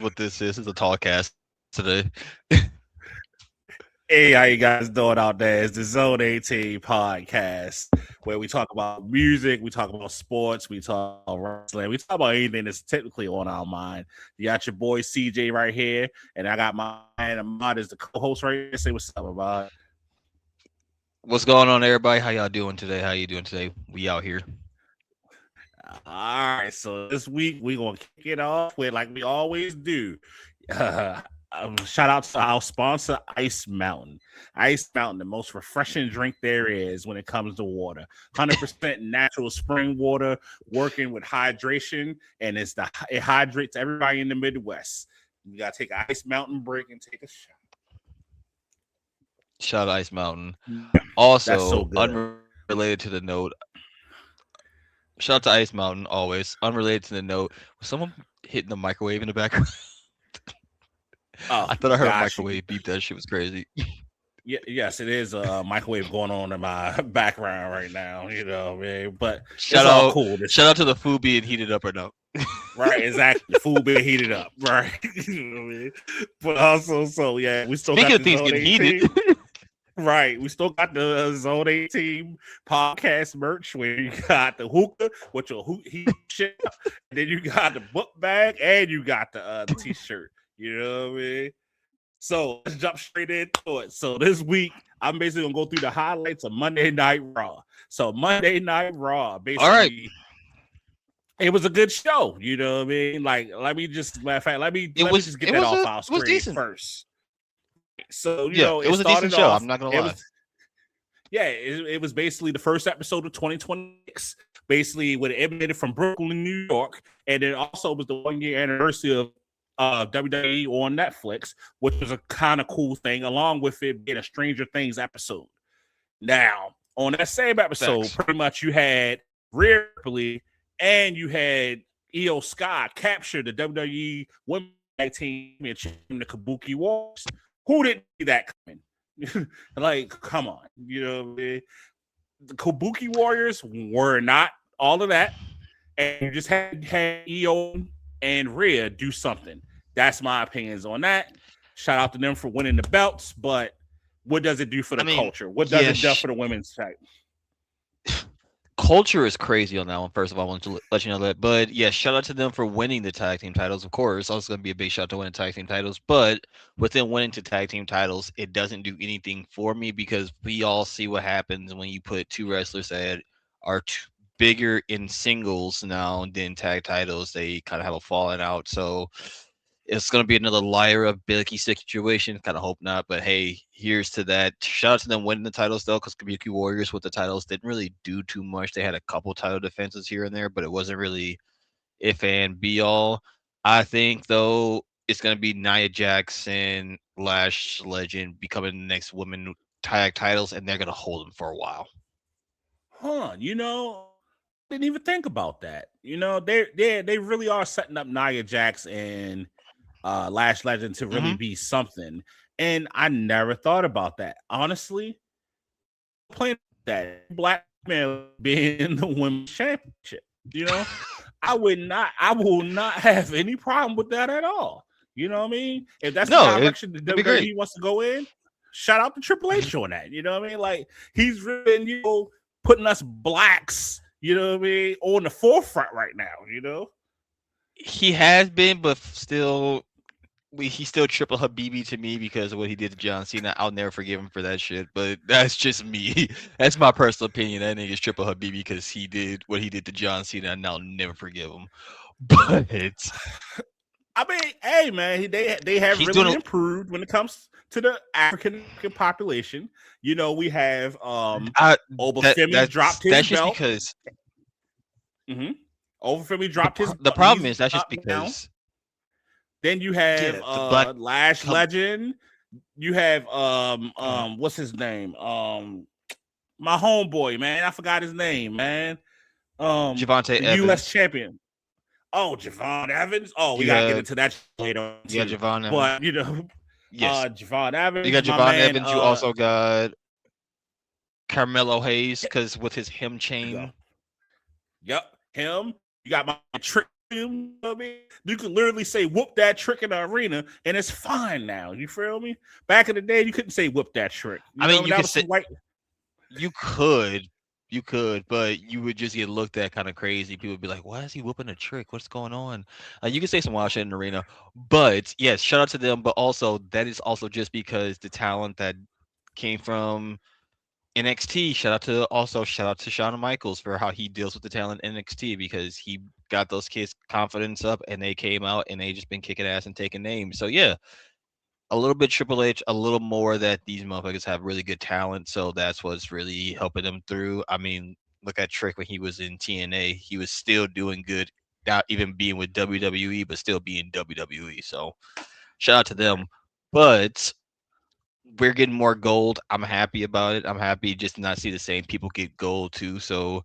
what this is. It's a tall cast today. Hey, how you guys doing out there? It's the Zone 18 podcast where we talk about music, we talk about sports, we talk about wrestling, we talk about anything that's technically on our mind. You got your boy CJ right here, and I got my man Ahmad as the co-host right here. Say what's up, Ahmad. What's going on, everybody? How y'all doing today? How you doing today? We out here. All right, so this week we're gonna kick it off with like we always do. Shout out to our sponsor, Ice Mountain. Ice Mountain, the most refreshing drink there is when it comes to water. 100% natural spring water, working with hydration, and it hydrates everybody in the Midwest. You gotta take an Ice Mountain break and take a shot. Shout out Ice Mountain. That's so Also, good. unrelated to the note, shout out to Ice Mountain. Always unrelated to the note. Was someone hitting the microwave in the background? Oh, I thought I heard a gosh, microwave beep. That shit was crazy. yes, it is a microwave going on in my background right now. You know, man, but it's Shout all out, cool. shout out to the food being heated up right now. Right, exactly. Food being heated up, right? You know what I mean? But also, so yeah, we still Speaking got of the things Zone getting 18. heated, Right, we still got the Zone 18 podcast merch where you got the hookah with your heat shit, and then you got the book bag, and you got the t-shirt. You know what I mean? So let's jump straight into it. So this week, I'm basically gonna go through the highlights of Monday Night Raw. So Monday Night Raw, all right. basically, it was a good show. You know what I mean? Like, let me just matter of fact, It let me was just get it that was off a our it was screen decent. first. So Yeah, it it was a decent started show. off. I'm not gonna It lie. was it was basically the first episode of 2026. Basically, when it emanated from Brooklyn, New York, and it also was the 1 year anniversary of WWE on Netflix, which was a kind of cool thing, along with it being a Stranger Things episode. Now, on that same episode, Facts. pretty much you had Rhea Ripley and you had Io Sky capture the WWE Women's Tag Team Championship in the Kabuki Wars. Who didn't see that coming? Like, come on, you know, the Kabuki Warriors were not all of that, and you just had Io and Rhea do something. That's my opinions on that. Shout out to them for winning the belts, but what does it do for I the mean, culture? What does yeah, it do for the women's side? culture is crazy on that one. First of all, I want to let you know that. But yeah, shout out to them for winning the tag team titles. Of course, also going to be a big shout out to winning tag team titles. But within winning to tag team titles, it doesn't do anything for me because we all see what happens when you put two wrestlers that are bigger in singles now than tag titles. They kind of have a falling out. So it's gonna be another Lyra Bilky situation. Kind of hope not, but hey, here's to that. Shout out to them winning the titles though, because Kabuki Warriors with the titles didn't really do too much. They had a couple title defenses here and there, but it wasn't really if and be all. I think though it's gonna be Nia Jackson, Lash Legend becoming the next women tag titles, and they're gonna hold them for a while. Huh? Didn't even think about that. They really are setting up Nia Jax and Lash Legend to really Hmm. be something. And I never thought about that. Honestly, playing that black man being the women's championship, you know, I will not have any problem with that at all. You know what I mean? If that's the No, direction the it'd be great. WWE wants to go in, shout out to Triple H on that. You know what I mean? Like he's really putting us blacks, you know what I mean, on the forefront right now, you know? He has been, but still he's still triple Habibi to me because of what he did to John Cena. I'll never forgive him for that shit. But that's just me. That's my personal opinion. That nigga's triple Habibi because he did what he did to John Cena, and I'll never forgive him. But I mean, hey man, they have he's doing. really improved when it comes to the African population. You know, we have Obafemi dropped his that's just belt. because Mm-hmm. Obafemi dropped his. The problem is he's that's just up now. because Then you have the black Lash Legend. You have uh, what's his name? My homeboy, man. I forgot his name, man. Javante The Evans. US champion. Oh, Javon Evans. Oh, we gotta get into that later. You got Javon Evans. But you know, yes. Javon Evans. You got my Javon man, Evans. You also got Carmelo Hayes because with his hem chain. Yep, him. You got my Trick You know what I mean? You could literally say "whoop that trick" in the arena, and it's fine now. You feel me? Back in the day, you couldn't say "whoop that trick." You I know, mean, what I mean? you That could was say some white. you could, you could, but you would just get looked at kind of crazy. People would be like, "Why is he whooping a trick? What's going on?" You could say some wild shit in the arena, but yes, shout out to them. But also, that is also just because the talent that came from NXT. Shout out to Shawn Michaels for how he deals with the talent in NXT because he got those kids confidence up and they came out and they just been kicking ass and taking names. So yeah, a little bit Triple H, a little more that these motherfuckers have really good talent. So that's what's really helping them through. I mean, look at Trick when he was in TNA, he was still doing good, not even being with WWE, but still being WWE. So shout out to them. But we're getting more gold. I'm happy about it. I'm happy just to not see the same people get gold too. So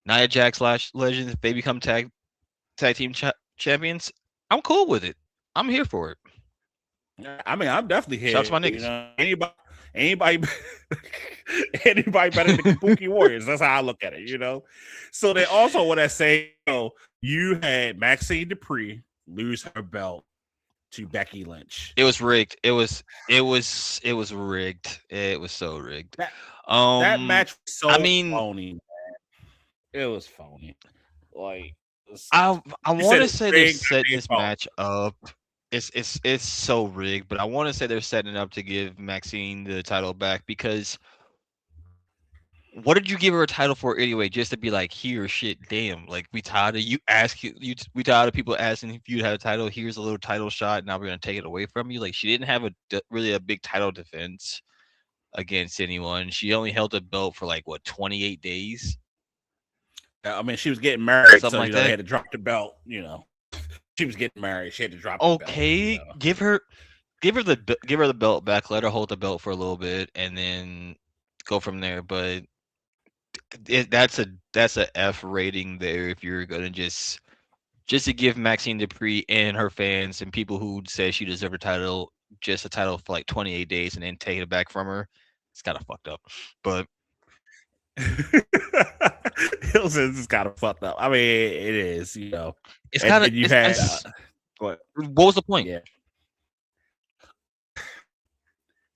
Nia Jax slash Legends, if they become tag team champions, I'm cool with it. I'm here for it. I mean, I'm definitely Shout out here. to my You niggas. know, anybody, anybody better than Kabuki Warriors. That's how I look at it. You know. So they also want to say, you had Maxine Dupree lose her belt to Becky Lynch. It was rigged. It was rigged. It was so rigged. That match was so I mean, phony. Man. It was phony. Like I you want said, to it's say they're rigged. setting I this phony. match up. It's so rigged, but I want to say they're setting it up to give Maxine the title back because what did you give her a title for anyway? Just to be like, here, shit, damn. Like we tired of you asking you. We tired of people asking if you had a title. Here's a little title shot. Now we're gonna take it away from you. Like she didn't have really a big title defense against anyone. She only held the belt for like what 28 days, I mean, she was getting married, something so like they that. had to drop the belt. She was getting married. She had to drop the belt. Okay, give her the belt back. Let her hold the belt for a little bit, and then go from there. But that's a F rating there if you're gonna just to give Maxine Dupree and her fans and people who say she deserved a title just a title for like 28 days and then take it back from her. It's kind of fucked up. But Hilton's kind of fucked up. I mean, it is, it's kind of and you had what was the point? Yeah.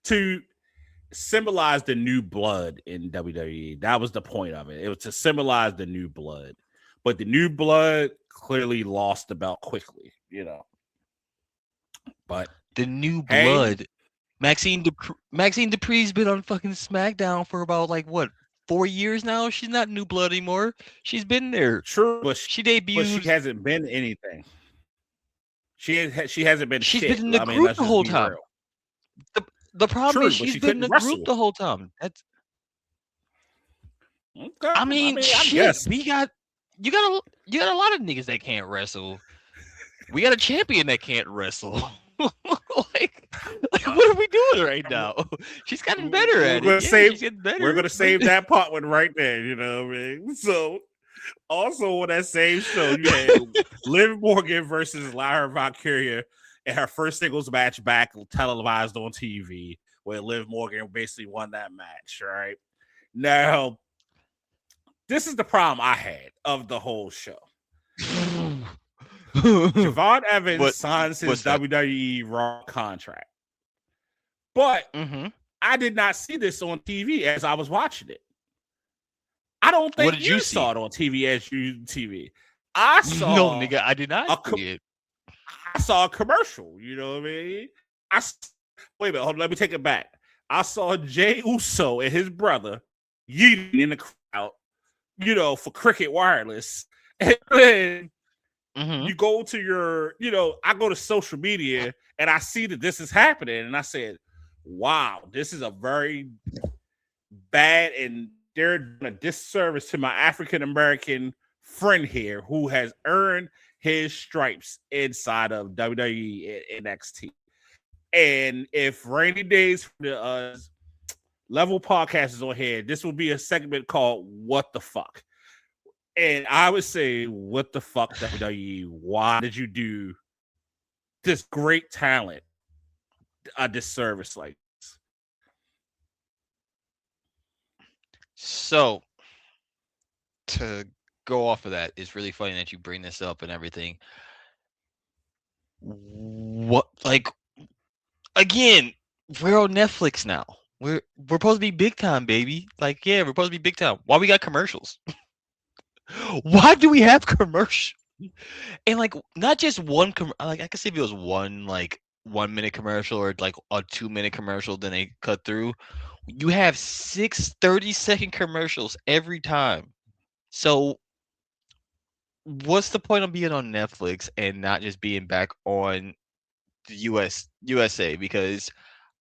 To symbolize the new blood in WWE. That was the point of it. It was to symbolize the new blood. But the new blood clearly lost the belt quickly, But the new blood. Maxine Dupree's been on fucking SmackDown for about like what 4 years now. She's not new blood anymore. She's been there. True, but she debuted. But she hasn't been anything. She hasn't been. She's shit. been in the group the whole time. The problem is she's been in the group the whole time. That's. Okay. I mean shit. You got a lot of niggas that can't wrestle. We got a champion that can't wrestle. like what are we doing right now? She's gotten better at it. She's getting better. We're gonna save that part one right there. You know what I mean? So, also on that same show, you had Liv Morgan versus Lyra Valkyria in her first singles match back televised on TV, where Liv Morgan basically won that match. Right now, this is the problem I had of the whole show. Javon Evans signs his WWE Raw contract. But I did not see this on TV as I was watching it. I don't think you saw it on TV as you TV. I saw no nigga, I did not see it. I saw a commercial, you know what I mean? Wait a minute, hold on, let me take it back. I saw Jay Uso and his brother yeeting in the crowd, for Cricket Wireless. And then you go to your, I go to social media and I see that this is happening. And I said, wow, this is a very bad and they're doing a disservice to my African-American friend here who has earned his stripes inside of WWE and NXT. And if Rainy Days for the Level Podcast is on here, this will be a segment called What the Fuck? And I would say, what the fuck, WWE? Why did you do this great talent a disservice like this? So, to go off of that, it's really funny that you bring this up and everything. What, like, again, we're on Netflix now. We're supposed to be big time, baby. Like, yeah, we're supposed to be big time. Why we got commercials? Why do we have commercials? And like, not just one like, I could see if it was one like 1 minute commercial or like a 2 minute commercial, then they cut through. You have 6 30-second commercials every time. So what's the point of being on Netflix and not just being back on the USA? Because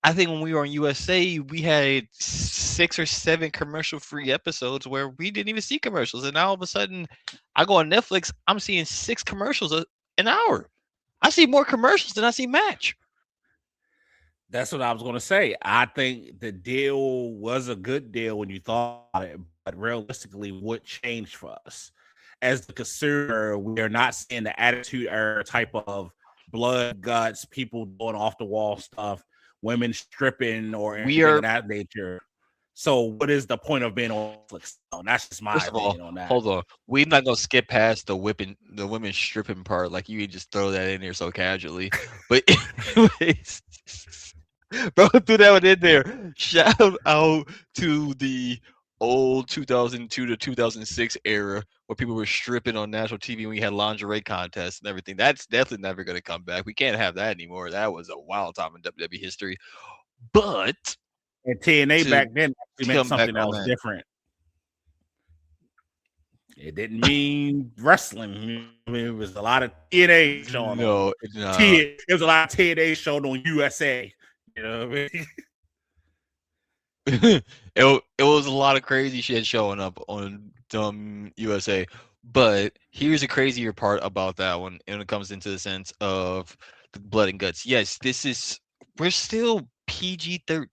I think when we were on USA, we had 6 or 7 commercial-free episodes where we didn't even see commercials, and now all of a sudden, I go on Netflix, I'm seeing 6 commercials an hour. I see more commercials than I see match. That's what I was going to say. I think the deal was a good deal when you thought about it, but realistically, what changed for us? As the consumer, we are not seeing the attitude era type of blood, guts, people doing off the wall stuff, women stripping, or anything of that nature. So, what is the point of being on Netflix? That's just my opinion on that. Hold on, we're not gonna skip past the women stripping part. Like, you just throw that in there so casually, but anyways, bro, threw that one in there. Shout out to the old 2002 to 2006 era where people were stripping on national TV and we had lingerie contests and everything. That's definitely never going to come back. We can't have that anymore. That was a wild time in WWE history. But and TNA back then meant something else different. It didn't mean wrestling. I mean, it was a lot of TNA showing on. It was a lot of TNA showing on USA. You know what I mean? it was a lot of crazy shit showing up on USA. But here's the crazier part about that one when it comes into the sense of the blood and guts. Yes, we're still PG-13,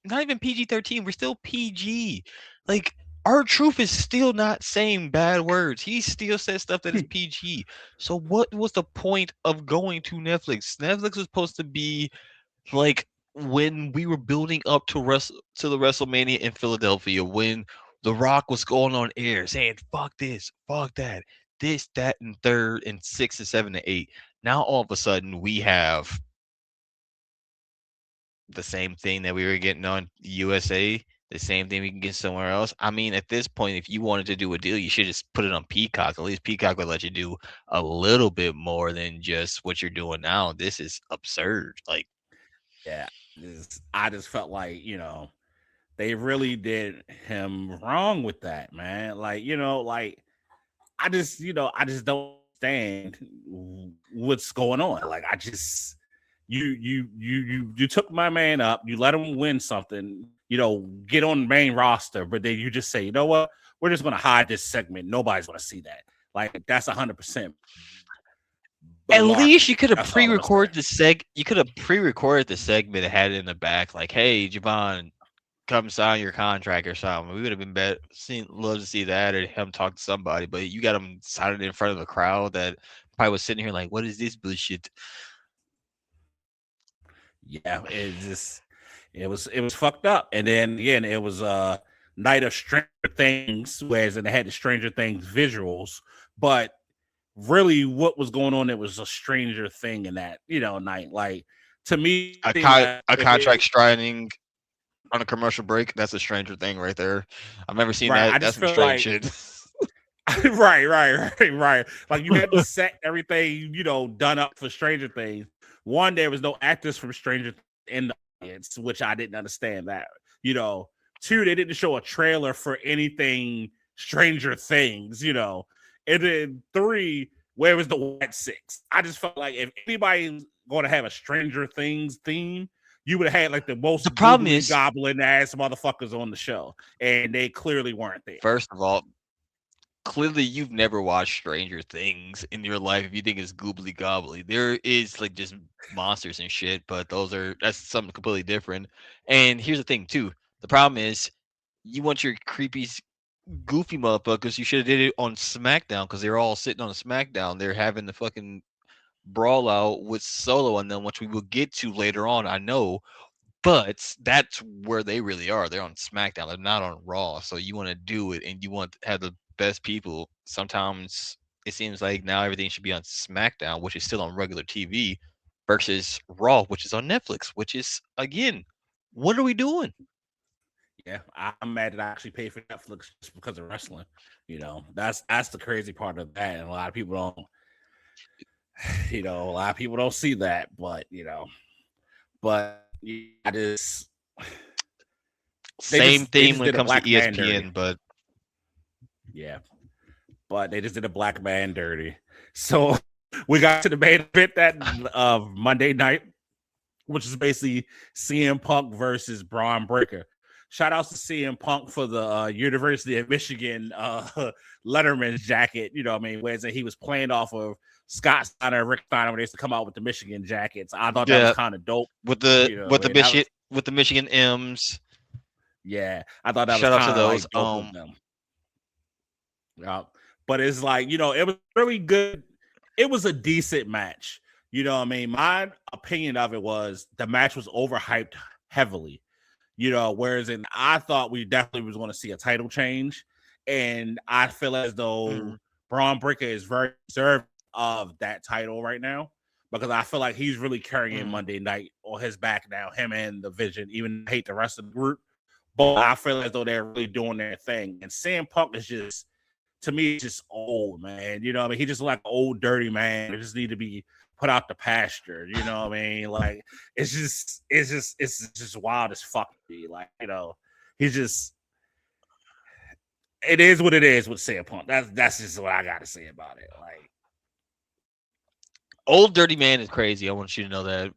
not even PG-13. We're still PG. Like, R-Truth is still not saying bad words. He still says stuff that is PG. So what was the point of going to Netflix? Netflix was supposed to be like when we were building up to the WrestleMania in Philadelphia, when The Rock was going on air saying, fuck this, fuck that, this, that, and third, and 6 and 7 and 8. Now all of a sudden we have the same thing that we were getting on USA, the same thing we can get somewhere else. I mean, at this point, if you wanted to do a deal, you should just put it on Peacock. At least Peacock would let you do a little bit more than just what you're doing now. This is absurd. Like, yeah, I just felt like, they really did him wrong with that, man. Like, like I just don't understand what's going on. Like, I just you took my man up, you let him win something, get on the main roster, but then you just say, you know what, we're just gonna hide this segment. Nobody's gonna see that. Like, that's 100%. At least you could have pre-recorded the You could have pre-recorded the segment and had it in the back, like, "Hey, Javon, come sign your contract" or something. We would have been love to see that, or him talk to somebody. But you got him signing in front of a crowd that probably was sitting here like, "What is this bullshit?" Yeah, it was fucked up. And then again, it was Night of Stranger Things, whereas they had the Stranger Things visuals, but really what was going on, it was a Stranger Thing in that night. Like, to me, a contract signing on a commercial break, that's a Stranger Thing right there. I've never seen that. That's some strange shit. right. Like, you had to set everything done up for Stranger Things. One, there was no actors from Stranger in the audience, which I didn't understand that. Two, they didn't show a trailer for anything Stranger Things, and then 3, where was the White 6? I just felt like if anybody's going to have a Stranger Things theme, you would have had like the most goblin ass motherfuckers on the show, and they clearly weren't there. First of all, clearly you've never watched Stranger Things in your life if you think it's goobly gobbly. There is like just monsters and shit, but that's something completely different. And here's the thing too. The problem is you want your creepy, goofy motherfuckers. You should have did it on SmackDown, because they're all sitting on a SmackDown. They're having the fucking brawl out with Solo and them, which we will get to later on, I know. But that's where they really are. They're on SmackDown. They're not on Raw. So you want to do it, and you want to have the best people, sometimes it seems like now everything should be on SmackDown, which is still on regular TV, versus Raw, which is on Netflix, which is again, what are we doing? Yeah, I'm mad that I actually paid for Netflix just because of wrestling. That's the crazy part of that, and a lot of people don't. A lot of people don't see that, but but I just Same they thing just when it did a comes to black man dirty. ESPN, but Yeah, but they just did a black man dirty. So we got to the main event that Monday night, which is basically CM Punk versus Braun Breaker. Shout outs to CM Punk for the University of Michigan Letterman's jacket. You know what I mean? Where he was playing off of Scott Steiner, Rick Steiner, when they used to come out with the Michigan jackets. I thought that was yeah, kind of dope. with the You know, with the and that Michigan was with the Michigan M's. yeah, I thought that was Shout out to kind of those. like dope of them. Yeah, but it's like it was really good. It was a decent match. You know what I mean? My opinion of it was the match was overhyped heavily. Whereas I thought we definitely was going to see a title change, and I feel as though Braun Breaker is very deserving of that title right now because I feel like he's really carrying Monday Night on his back now. Him and the Vision, even hate the rest of the group, but I feel as though they're really doing their thing. And Sam Punk is just, to me, just old, man. You know what I mean? He just like an old dirty man. He just need to be put out the pasture. You know what I mean? Like it's just wild as fuck to me. Like, he's just, it is what it is with CM Punk. That's just what I gotta say about it. Like, old dirty man is crazy. I want you to know that.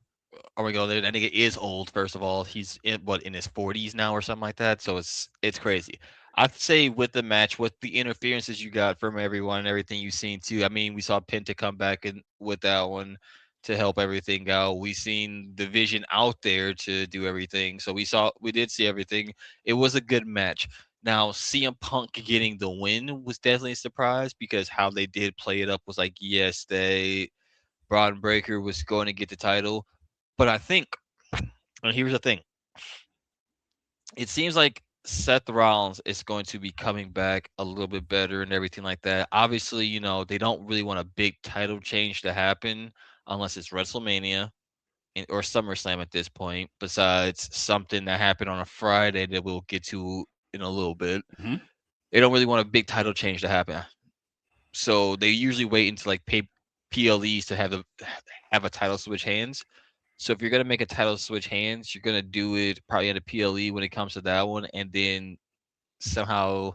Oh my god, that nigga is old. First of all, he's in his 40s now or something like that. So it's crazy. I'd say with the match, with the interferences you got from everyone and everything you've seen too. I mean, we saw Penta come back and with that one to help everything out. We seen the Vision out there to do everything. So we did see everything. It was a good match. Now, CM Punk getting the win was definitely a surprise because how they did play it up was like, yes, Braun Breaker was going to get the title. But I think, and here's the thing, it seems like Seth Rollins is going to be coming back a little bit better and everything like that. Obviously, they don't really want a big title change to happen unless it's WrestleMania or SummerSlam at this point, besides something that happened on a Friday that we'll get to in a little bit. They don't really want a big title change to happen. So they usually wait until like PLEs to have a title switch hands. So if you're gonna make a title switch hands, you're gonna do it probably at a PLE when it comes to that one, and then somehow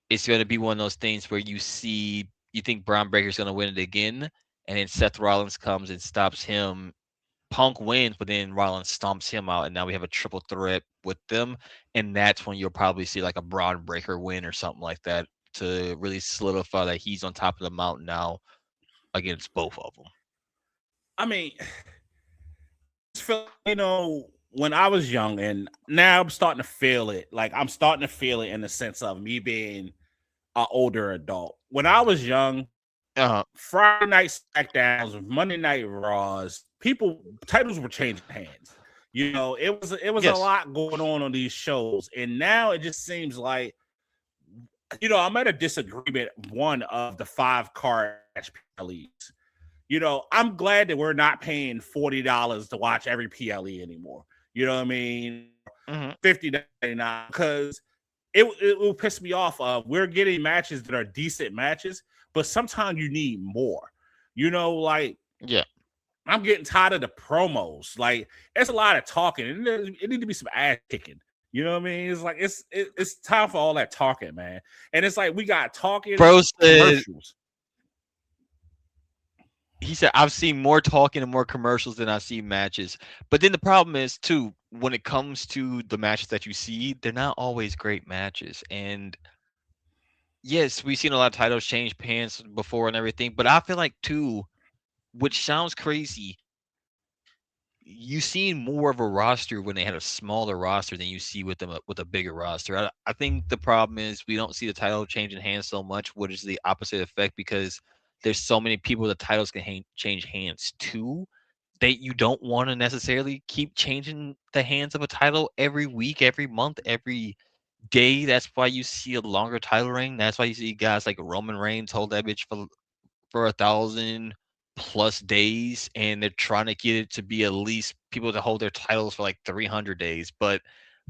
it's gonna be one of those things where you think Braun Breaker's gonna win it again, and then Seth Rollins comes and stops him. Punk wins, but then Rollins stomps him out, and now we have a triple threat with them, and that's when you'll probably see like a Braun Breaker win or something like that to really solidify that he's on top of the mountain now against both of them. I mean, when I was young, and now I'm starting to feel it. Like I'm starting to feel it in the sense of me being an older adult. When I was young, Friday night SmackDowns, Monday night Raws, titles were changing hands. It was a lot going on these shows, and now it just seems like I'm at a disagreement. One of the 5-card leagues. I'm glad that we're not paying $40 to watch every PLE anymore. You know what I mean? $50.99 because it will piss me off. We're getting matches that are decent matches, but sometimes you need more. Like I'm getting tired of the promos. Like it's a lot of talking. It need to be some ass kicking. You know what I mean? It's like it's time for all that talking, man. And it's like we got talking commercials. He said, I've seen more talking and more commercials than I've seen matches. But then the problem is, too, when it comes to the matches that you see, they're not always great matches. And yes, we've seen a lot of titles change hands before and everything. But I feel like, too, which sounds crazy, you seen more of a roster when they had a smaller roster than you see with them with a bigger roster. I think the problem is we don't see the title changing hands so much, which is the opposite effect because there's so many people the titles can change hands to that you don't want to necessarily keep changing the hands of a title every week, every month, every day, that's why you see a longer title reign. That's why you see guys like Roman Reigns hold that bitch for 1,000+ days, and they're trying to get it to be at least people to hold their titles for like 300 days. But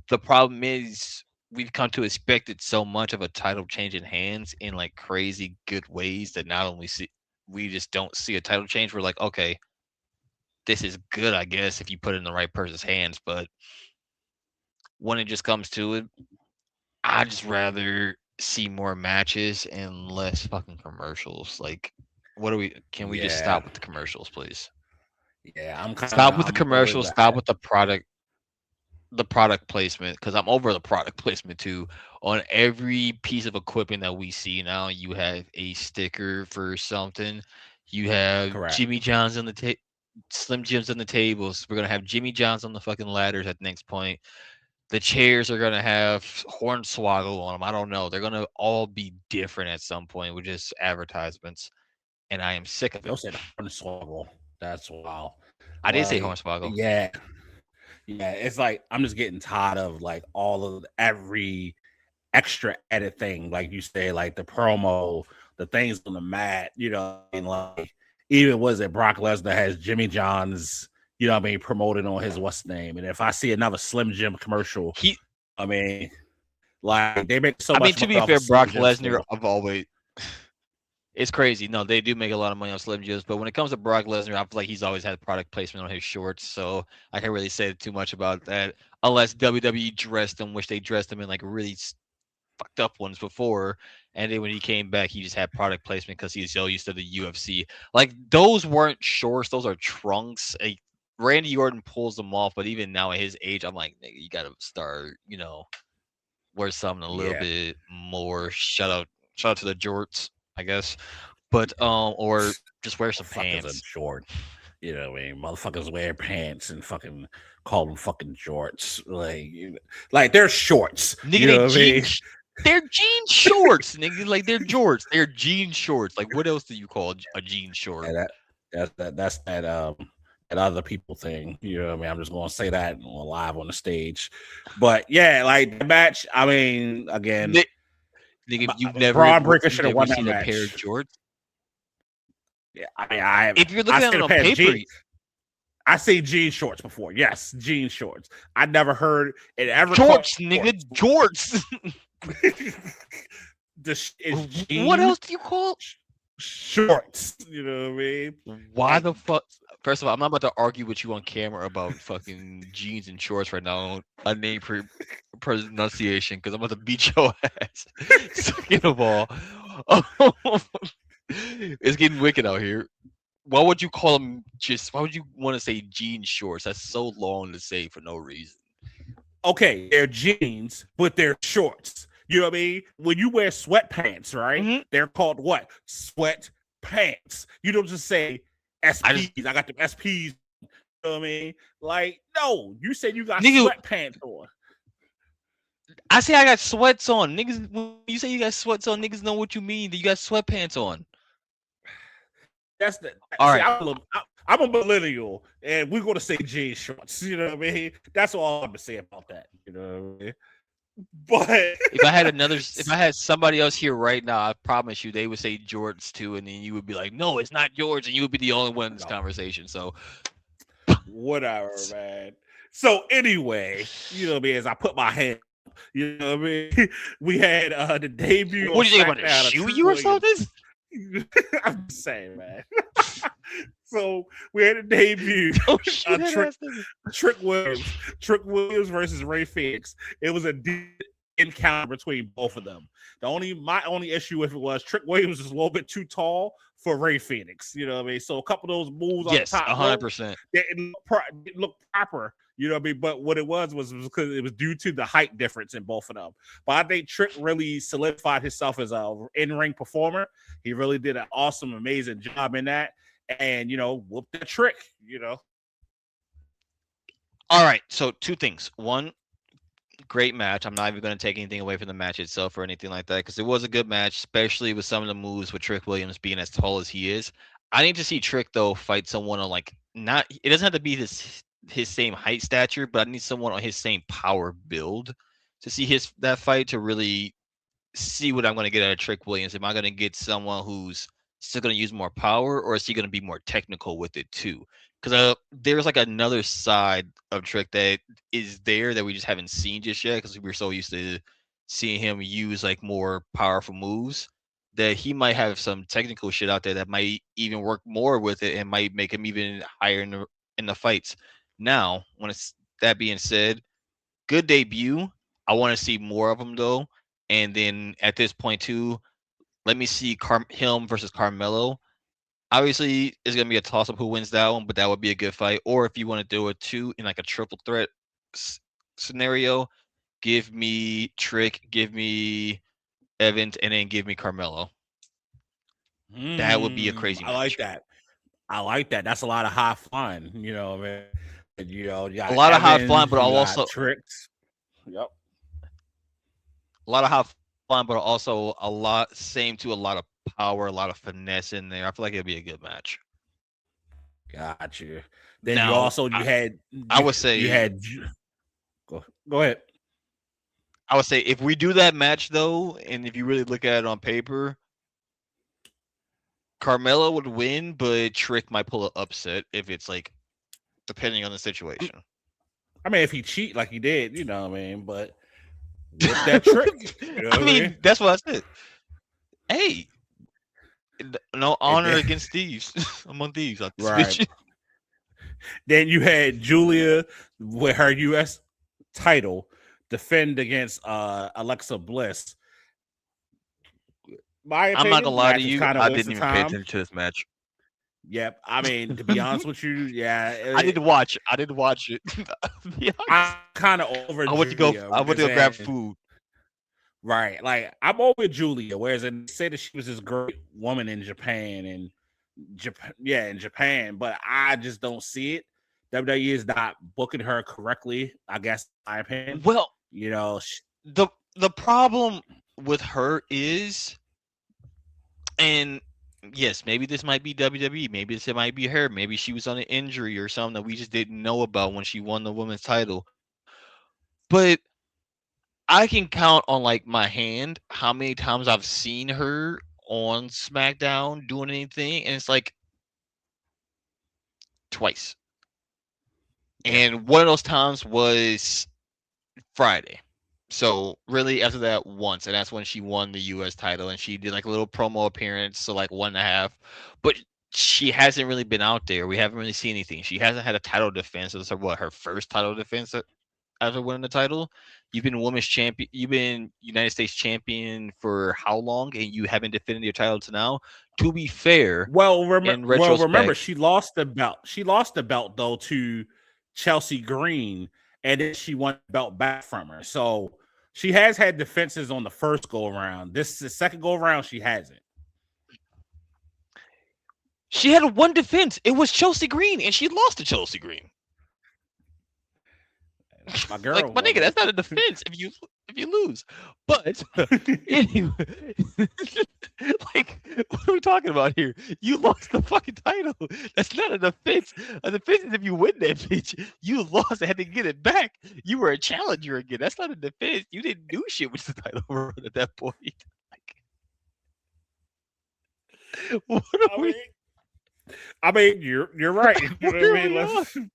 the problem is we've come to expect it so much of a title changing hands in like crazy good ways that not only see we just don't see a title change. We're like, okay, this is good, I guess, if you put it in the right person's hands. But when it just comes to it, I just rather see more matches and less fucking commercials. Like, what do we? Can we just Yeah, stop with the commercials, please? yeah. Stop with the I'm good with commercials. Stop that. with the product placement, because I'm over the product placement too. On every piece of equipment that we see now, you have a sticker for something. You have Correct. Jimmy John's on the Slim Jims on the tables. We're gonna have Jimmy John's on the fucking ladders at the next point. The chairs are gonna have Hornswoggle on them. I don't know. They're gonna all be different at some point with just advertisements, and I am sick of it. You'll say the Hornswoggle. That's wild. I did say Like, Hornswoggle. yeah, yeah. It's like I'm just getting tired of like all of every extra edit thing, like you say, like the promo, the things on the mat, and like even was it Brock Lesnar has Jimmy John's, promoted on his what's name. And if I see another Slim Jim commercial, He, I mean, like they make so I mean, much to money be off fair, of Slim Brock Jim Lesnar, still. I've always it's crazy. No, they do make a lot of money on Slim Jims, but when it comes to Brock Lesnar, I feel like he's always had product placement on his shorts, so I can't really say too much about that unless WWE dressed him, which they dressed him in like really fucked up ones before. And then when he came back, he just had product placement because he's so used to the UFC. Like those weren't shorts; those are trunks. Randy Orton pulls them off, but even now at his age, I'm like, nigga, you gotta start, wear something a little Yeah, bit more. Shout out to the jorts, I guess. But or just wear some fuckers in pants. short. Motherfuckers wear pants and fucking call them fucking jorts. Like they're shorts. Nigga, You they know what I mean? they're jean shorts, nigga. Like they're jorts. They're jean shorts. Like what else do you call a jean short? And that's that other people thing. You know what I mean? I'm just gonna say that live on the stage. But yeah, like the match. I mean, again, Nigga, Braun Breaker you've should have never won that seen a pair of match. jorts. Yeah, I mean, I If you're I looking at seen it a on pair of paper, jeans. I seen jean shorts before. Yes, jean shorts. I never heard it ever called jorts, nigga, jorts. What else do you call shorts? You know what I mean? Why the fuck? First of all, I'm not about to argue with you on camera about fucking jeans and shorts right now. A name pronunciation because I'm about to beat your ass. Second of all, it's getting wicked out here. Why would you call them why would you want to say jean shorts? That's so long to say for no reason. Okay, they're jeans, but they're shorts. You know what I mean? When you wear sweatpants, right? Mhm. They're called what? Sweat pants. You don't just say SPs. I got the SPs. You know what I mean? Like, no, you said you got sweatpants on. I say I got sweats on. Niggas, when you say you got sweats on, niggas know what you mean. That you got sweatpants on. That's the. All see, right. I'm a millennial, and we're gonna say jean shorts. You know what I mean? That's all I'm gonna say about that. You know what I mean? But if I had somebody else here right now, I promise you they would say Jordans too, and then you would be like, "No, it's not George," and you would be the only one in this conversation. So, whatever, man. So anyway, you know what I mean? As I put my hand, you know what I mean? We had the debut. What do you think about to shoot you or something? I'm just saying, man. So we had a debut. Trick Williams versus Ray Phoenix. It was a encounter between both of them. My only issue with it was Trick Williams was a little bit too tall for Ray Phoenix. You know what I mean? So a couple of those moves on the top, 100%. It looked proper. You know what I mean? But what it was because it was due to the height difference in both of them. But I think Trick really solidified himself as a in-ring performer. He really did an awesome, amazing job in that. And, whoop the Trick, All right. So 2 things. One, great match. I'm not even going to take anything away from the match itself or anything like that because it was a good match, especially with some of the moves with Trick Williams being as tall as he is. I need to see Trick though fight someone on it doesn't have to be his same height stature, but I need someone on his same power build to see that fight to really see what I'm going to get out of Trick Williams. Am I going to get someone who's still going to use more power, or is he going to be more technical with it too? Because there's like another side of Trick that is there that we just haven't seen just yet, because we're so used to seeing him use like more powerful moves that he might have some technical shit out there that might even work more with it and might make him even higher in the fights. Now, when it's that being said, good debut. I want to see more of him though. And then at this point too, let me see him versus Carmelo. Obviously, it's gonna be a toss up who wins that one, but that would be a good fight. Or if you want to do it too in like a triple threat scenario, give me Trick, give me Evans, and then give me Carmelo. That would be a crazy match. I like that. I like that. That's a lot of high fun. You know, man. You know, you got a lot Evans, of high fun, but also Tricks. Yep. A lot of high fun, but also a lot a lot of power, a lot of finesse in there. I feel like it'd be a good match. Got you. Then now, I would say you had. Go ahead. I would say if we do that match though, and if you really look at it on paper, Carmelo would win, but Trick might pull an upset if it's like depending on the situation. I mean, if he cheat like he did, you know what I mean, but with that Trick, you know I mean, that's what I said. Hey, no honor against thieves among thieves. Right. Then you had Julia with her U.S. title defend against Alexa Bliss. I'm not gonna lie to you. I didn't even pay attention to this match. Yep. I mean, to be honest with you, yeah. I didn't watch it. I'm kind of over. I went to go grab food. Right. Like I'm over Julia, whereas they say that she was this great woman in Japan in Japan, but I just don't see it. WWE is not booking her correctly, I guess, in my opinion. Well, you know, the problem with her is, and yes, maybe this might be WWE, maybe this might be her, maybe she was on an injury or something that we just didn't know about when she won the women's title. But I can count on like my hand how many times I've seen her on SmackDown doing anything, and it's like twice. And one of those times was Friday. So really after that once, and that's when she won the US title, and she did like a little promo appearance, so like 1.5. But she hasn't really been out there. We haven't really seen anything. She hasn't had a title defense. It's her first title defense after winning the title. You've been women's champion. You've been United States champion for how long, and you haven't defended your title to now. To be fair, remember she lost the belt. She lost the belt though to Chelsea Green, and then she won the belt back from her. So she has had defenses on the first go around. This is the second go around. She hasn't. She had one defense. It was Chelsea Green, and she lost to Chelsea Green. My girl, like my nigga, that's not a defense if you lose. But anyway, like what are we talking about here? You lost the fucking title. That's not a defense. A defense is if you win that bitch. You lost and had to get it back. You were a challenger again. That's not a defense. You didn't do shit with the title run at that point. Like, what are we? I mean, you're right. You know what I mean?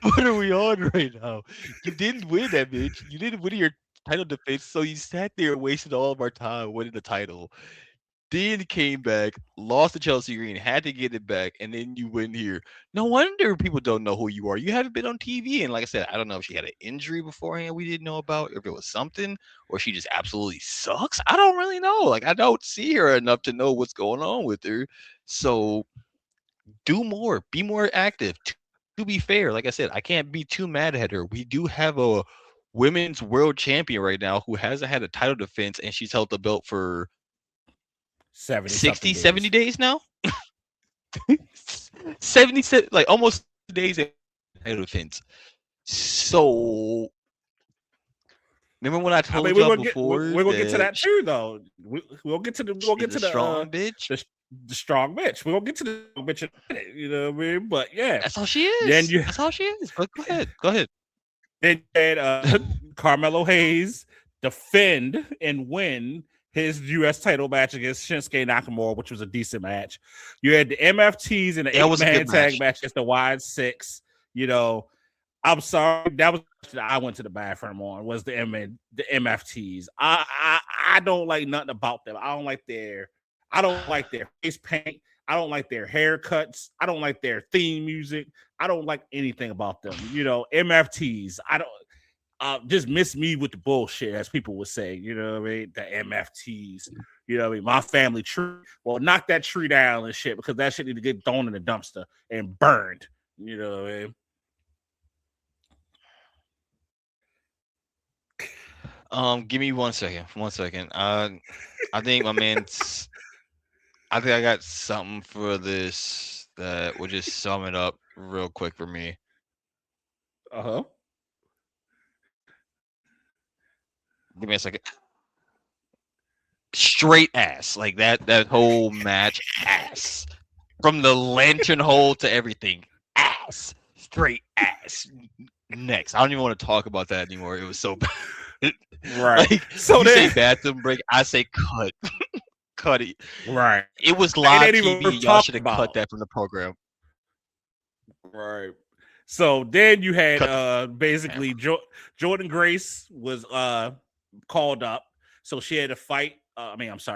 What are we on right now? You didn't win that bitch. You didn't win your title defense, so you sat there and wasted all of our time winning the title. Then came back, lost to Chelsea Green, had to get it back, and then you win here. No wonder people don't know who you are. You haven't been on TV, and like I said, I don't know if she had an injury beforehand we didn't know about, if it was something, or she just absolutely sucks. I don't really know. Like I don't see her enough to know what's going on with her. So do more, be more active. To be fair, like I said, I can't be too mad at her. We do have a women's world champion right now who hasn't had a title defense, and she's held the belt for 70 days now. 77, like almost days of title defense. So remember when I told y'all before? We're gonna get to that too, though. We'll get to the strong bitch. The strong bitch. We're gonna get to the bitch in a minute, you know what I mean? But yeah, that's all she is. That's all she is. But go ahead. Then you had Carmelo Hayes defend and win his U.S. title match against Shinsuke Nakamura, which was a decent match. You had the MFTs in an 8-man tag match against the Wide Six. I'm sorry, that was I went to the bathroom on was the MFTs. I don't like nothing about them. I don't like their face paint. I don't like their haircuts. I don't like their theme music. I don't like anything about them. MFTs. I don't just miss me with the bullshit, as people would say. You know what I mean? The MFTs. You know what I mean? My family tree. Well, knock that tree down and shit because that shit need to get thrown in the dumpster and burned. You know what I mean? Give me 1 second. 1 second. I think my man's. I think I got something for this that will just sum it up real quick for me. Uh-huh. Give me a second. Straight ass, like that whole match, ass. From the lantern hole to everything, ass. Straight ass. Next, I don't even want to talk about that anymore. It was so bad. Right. Like, so you say bathroom break, I say cut. Cut it. Right. It was live TV. Y'all should have cut that from the program. Right. So then you had basically Jordynne Grace was called up. So she had a fight.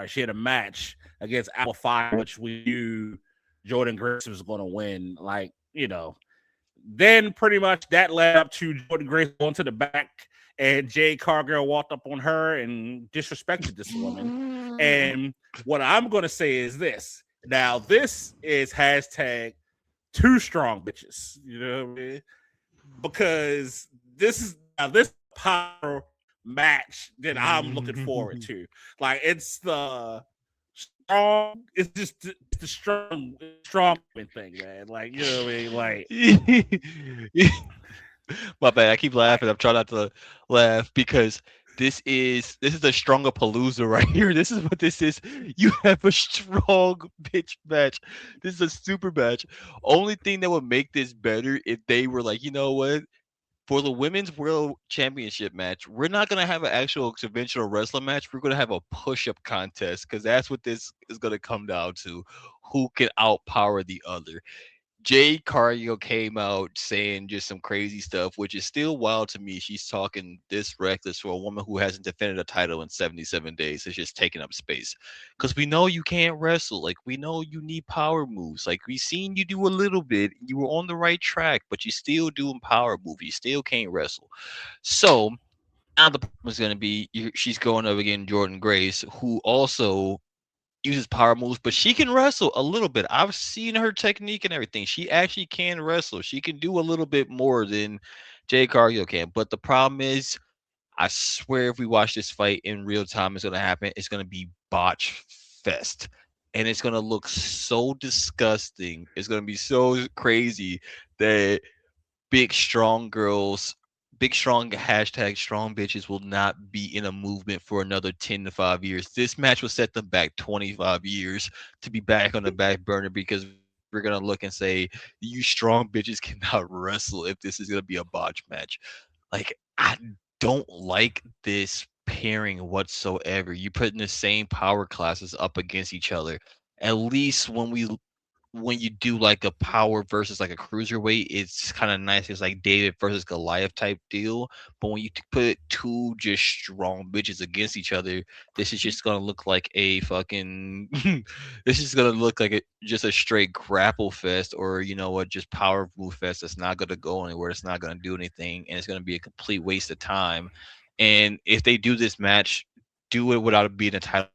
She had a match against Alpha 5, which we knew Jordynne Grace was going to win. Then pretty much that led up to Jordynne Grace going to the back, and Jade Cargill walked up on her and disrespected this woman. And what I'm going to say is this. Now, this is hashtag 2 strong bitches. You know what I mean? Because this power match that I'm looking forward to. Like, it's the strong, it's just the strong thing, man. Like, you know what I mean? Like, my bad. I keep laughing. I'm trying not to laugh because this is the stronger palooza right here. This is what this is. You have a strong bitch match. This is a super match. Only thing that would make this better if they were like, you know what? For the women's world championship match, we're not gonna have an actual conventional wrestling match. We're gonna have a push-up contest because that's what this is gonna come down to. Who can outpower the other? Jade Cargill came out saying just some crazy stuff, which is still wild to me. She's talking this reckless for a woman who hasn't defended a title in 77 days. It's just taking up space. Because we know you can't wrestle. Like, we know you need power moves. Like, we've seen you do a little bit. You were on the right track, but you still doing power moves. You still can't wrestle. So, now the problem is going to be she's going up against Jordynne Grace, who also uses power moves, but she can wrestle a little bit. I've seen her technique and everything. She actually can wrestle. She can do a little bit more than Jade Cargill can. But the problem is, I swear if we watch this fight in real time, it's going to happen. It's going to be botch fest. And it's going to look so disgusting. It's going to be so crazy that big, strong girls, big, strong hashtag strong bitches will not be in a movement for another 10 to 5 years. This match will set them back 25 years to be back on the back burner because we're going to look and say, you strong bitches cannot wrestle if this is going to be a botch match. Like, I don't like this pairing whatsoever. You putting the same power classes up against each other. At least when you do like a power versus like a cruiserweight, it's kind of nice. It's like David versus Goliath type deal. But when you put two just strong bitches against each other, this is just gonna look like a fucking. This is gonna look like just a straight grapple fest, or you know what, just power move fest. That's not gonna go anywhere. It's not gonna do anything, and it's gonna be a complete waste of time. And if they do this match, do it without it being a title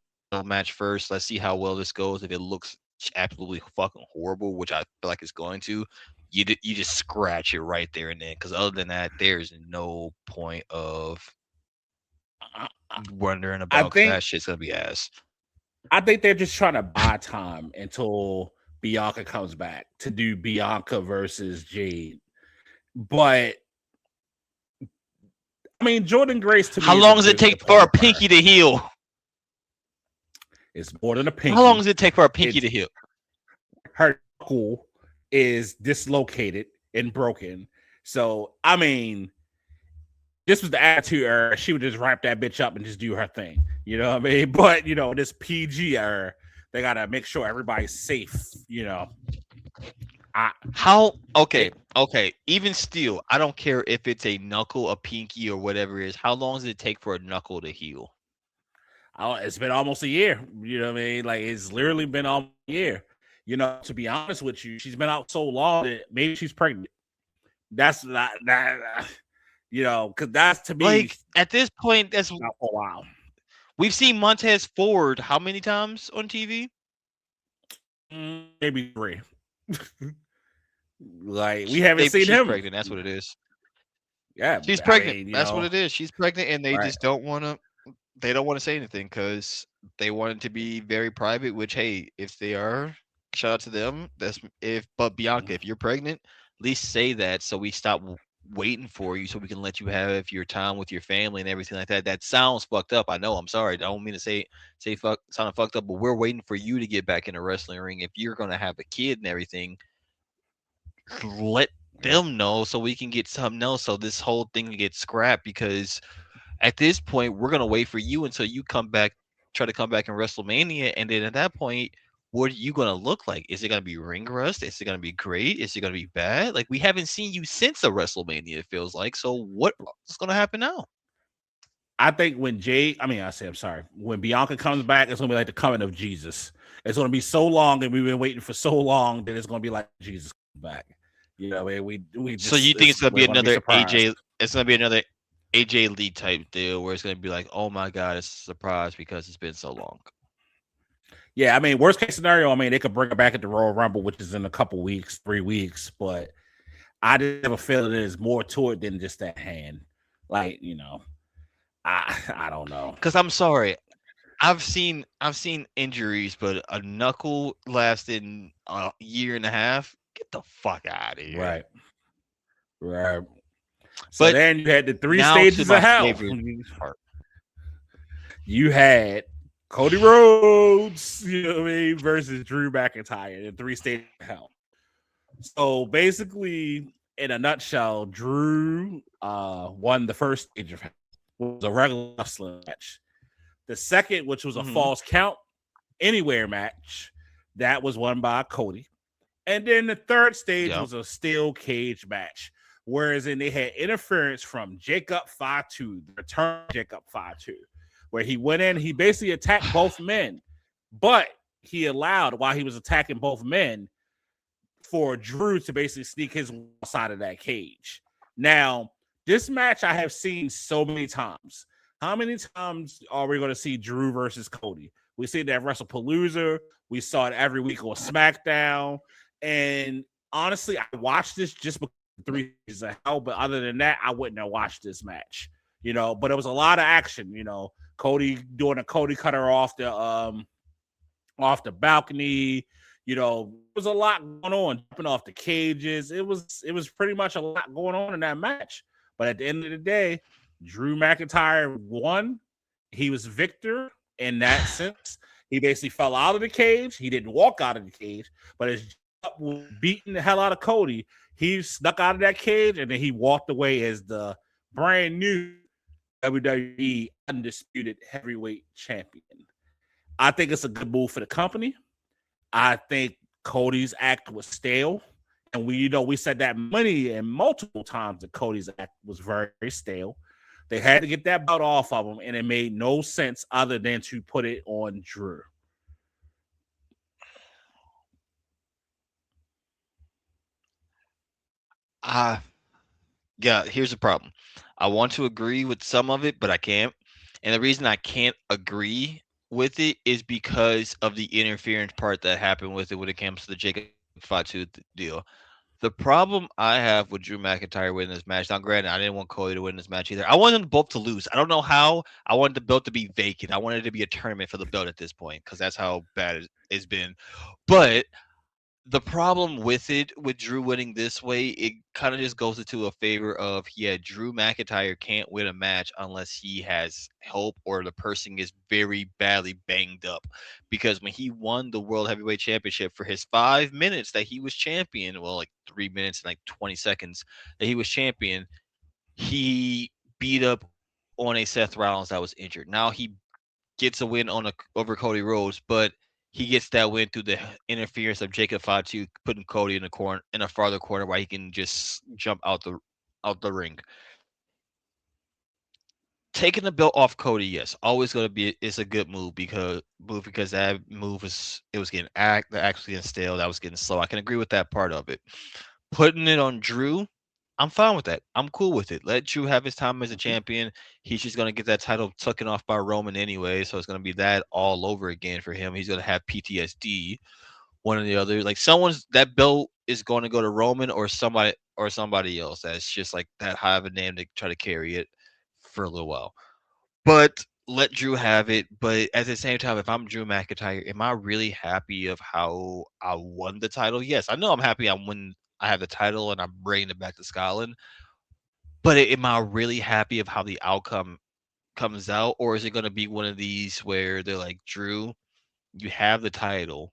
match first. Let's see how well this goes. If it looks absolutely fucking horrible, which I feel like it's going to, you just scratch it right there and then. Because other than that, there's no point of wondering about. That shit's gonna be ass. I think they're just trying to buy time until Bianca comes back to do Bianca versus Jade. But I mean, Jordynne Grace to me. How long does it take for a pinky to heal? It's more than a pinky. How long does it take for a pinky to heal? Her knuckle is dislocated and broken. So, I mean, this was the Attitude Era. She would just wrap that bitch up and just do her thing. You know what I mean? But this PG era, they gotta make sure everybody's safe. I How it, okay. Even still, I don't care if it's a knuckle, a pinky, or whatever it is. How long does it take for a knuckle to heal? it's been almost a year. You know what I mean? Like it's literally been almost a year. To be honest with you, she's been out so long that maybe she's pregnant. That's not that. Because that's to me Like at this point, that's out for a while. we've seen Montez Ford how many times on TV? Maybe 3. Like we haven't seen She's him. pregnant. That's what it is. Yeah, She's I pregnant. mean, That's what it is. She's pregnant, and they right. just don't want to. They don't want to say anything because they want it to be very private. Which, hey, if they are, shout out to them. But Bianca, if you're pregnant, at least say that so we stop waiting for you, so we can let you have your time with your family and everything like that. That sounds fucked up. I know. I'm sorry. I don't mean to say sound fucked up, but we're waiting for you to get back in the wrestling ring. If you're gonna have a kid and everything, let them know so we can get something else so this whole thing gets scrapped because at this point we're gonna wait for you until you come back, try to come back in WrestleMania, and then at that point, what are you gonna look like? Is it gonna be ring rust? Is it gonna be great? Is it gonna be bad? Like we haven't seen you since a WrestleMania, it feels like. So what is gonna happen now? I think when I'm sorry, when Bianca comes back, it's gonna be like the coming of Jesus. It's gonna be so long, and we've been waiting for so long that it's gonna be like Jesus back. We So you think it's gonna be another AJ? It's gonna be another AJ Lee type deal where it's gonna be like, oh my god, it's a surprise because it's been so long. Yeah, I mean, worst case scenario, they could bring her back at the Royal Rumble, which is in a couple weeks, 3 weeks. But I just have a feeling there's more to it than just that hand. Like, I don't know. Because I'm sorry, I've seen injuries, but a knuckle lasting a year and a half. Get the fuck out of here. Right. So But then you had the 3 now to stages my of hell. favorite part. You had Cody Rhodes, versus Drew McIntyre in 3 stages of hell. So basically, in a nutshell, Drew won the first stage of hell. It was a regular wrestling match. The second, which was a false count anywhere match, that was won by Cody. And then the third stage was a steel cage match. Whereas they had interference from Jacob Fatu, the return Jacob Fatu, where he went in, he basically attacked both men, but he allowed, while he was attacking both men, for Drew to basically sneak his side of that cage. Now, this match I have seen so many times. How many times are we going to see Drew versus Cody? We see that at WrestlePalooza. We saw it every week on SmackDown. And honestly, I watched this just because 3 is a hell. But other than that, I wouldn't have watched this match. But it was a lot of action. Cody doing a Cody cutter off the balcony. There was a lot going on, jumping off the cages. It was pretty much a lot going on in that match. But at the end of the day, Drew McIntyre won. He was victor in that sense. He basically fell out of the cage. He didn't walk out of the cage, but as beating the hell out of Cody, he snuck out of that cage and then he walked away as the brand new WWE Undisputed Heavyweight Champion. I think it's a good move for the company. I think Cody's act was stale. And we said that many and multiple times that Cody's act was very, very stale. They had to get that belt off of him, and it made no sense other than to put it on Drew. Yeah, here's the problem. I want to agree with some of it, but I can't. And the reason I can't agree with it is because of the interference part that happened with it when it comes to the Jacob Fatu deal. The problem I have with Drew McIntyre winning this match, now granted, I didn't want Cody to win this match either. I wanted them both to lose. I don't know how. I wanted the belt to be vacant. I wanted it to be a tournament for the belt at this point because that's how bad it's been. But the problem with it, with Drew winning this way, it kind of just goes into a favor of, yeah, Drew McIntyre can't win a match unless he has help or the person is very badly banged up. Because when he won the World Heavyweight Championship for his 5 minutes that he was champion, well, like 3 minutes and like 20 seconds that he was champion, he beat up on a Seth Rollins that was injured. Now he gets a win on over Cody Rhodes, but he gets that win through the interference of Jacob Fatu putting Cody in the corner in a farther corner where he can just jump out the ring. Taking the belt off Cody, yes, always gonna be it's a good move because that move was getting actually getting stale. That was getting slow. I can agree with that part of it. Putting it on Drew, I'm fine with that. I'm cool with it. Let Drew have his time as a champion. He's just gonna get that title taken off by Roman anyway, so it's gonna be that all over again for him. He's gonna have PTSD, one or the other. Like someone's that belt is going to go to Roman or somebody else. That's just like that high of a name to try to carry it for a little while. But let Drew have it. But at the same time, if I'm Drew McIntyre, am I really happy of how I won the title? Yes, I know I'm happy I have the title and I'm bringing it back to Scotland. But am I really happy of how the outcome comes out? Or is it going to be one of these where they're like, Drew, you have the title,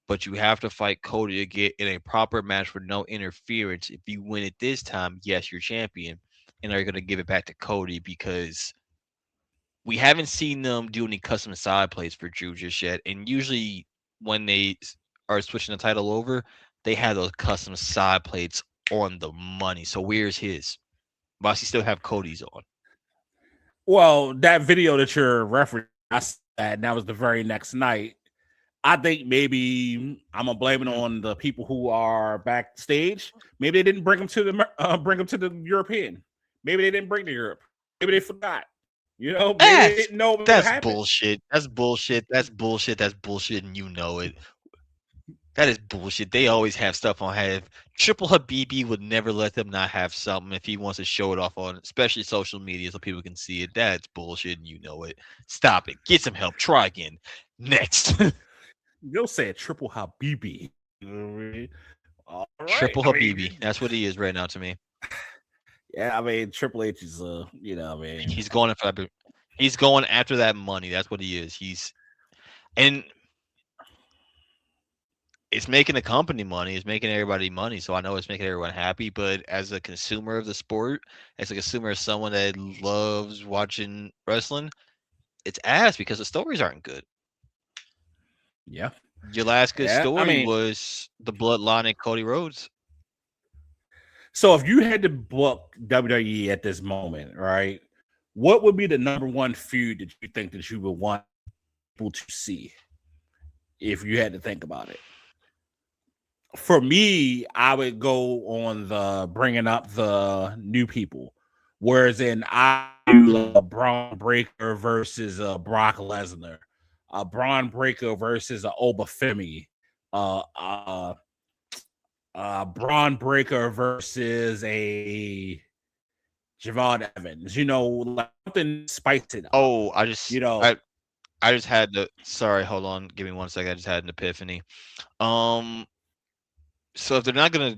but you have to fight Cody to get in a proper match with no interference. If you win it this time, yes, you're champion. And are you going to give it back to Cody because we haven't seen them do any custom side plays for Drew just yet. And usually when they are switching the title over, they have those custom side plates on the money. So where's his? Why does he still have Cody's on? Well, that video that you're referencing, I said that was the very next night. I think maybe I'm gonna blame it on the people who are backstage. Maybe they didn't bring him to the European. Maybe they didn't bring to Europe. Maybe they forgot. Maybe they didn't know what That's happened. bullshit. That's bullshit. That's bullshit. That's bullshit, and you know it. That is bullshit. They always have stuff on hand. Triple Habibi would never let them not have something if he wants to show it off on, especially social media, so people can see it. That's bullshit, and you know it. Stop it. Get some help. Try again. Next. You'll say Triple Habibi. All right. Triple Habibi. That's what he is right now to me. Yeah, I mean Triple H is he's going for that. He's going after that money. That's what he is. And it's making the company money. It's making everybody money. So I know it's making everyone happy. But as a consumer of the sport, as a consumer of someone that loves watching wrestling, it's ass because the stories aren't good. Yeah. Your last good story was the Bloodline and Cody Rhodes. So if you had to book WWE at this moment, right, what would be the number one feud that you think that you would want people to see if you had to think about it? For me, I would go on the bringing up the new people, whereas I do Braun Breaker versus Brock Lesnar, Braun Breaker versus Obafemi, Braun Breaker versus a Javon Evans, like something spicy. Oh, I just had to. Sorry, hold on, give me 1 second. I just had an epiphany. So if they're not gonna,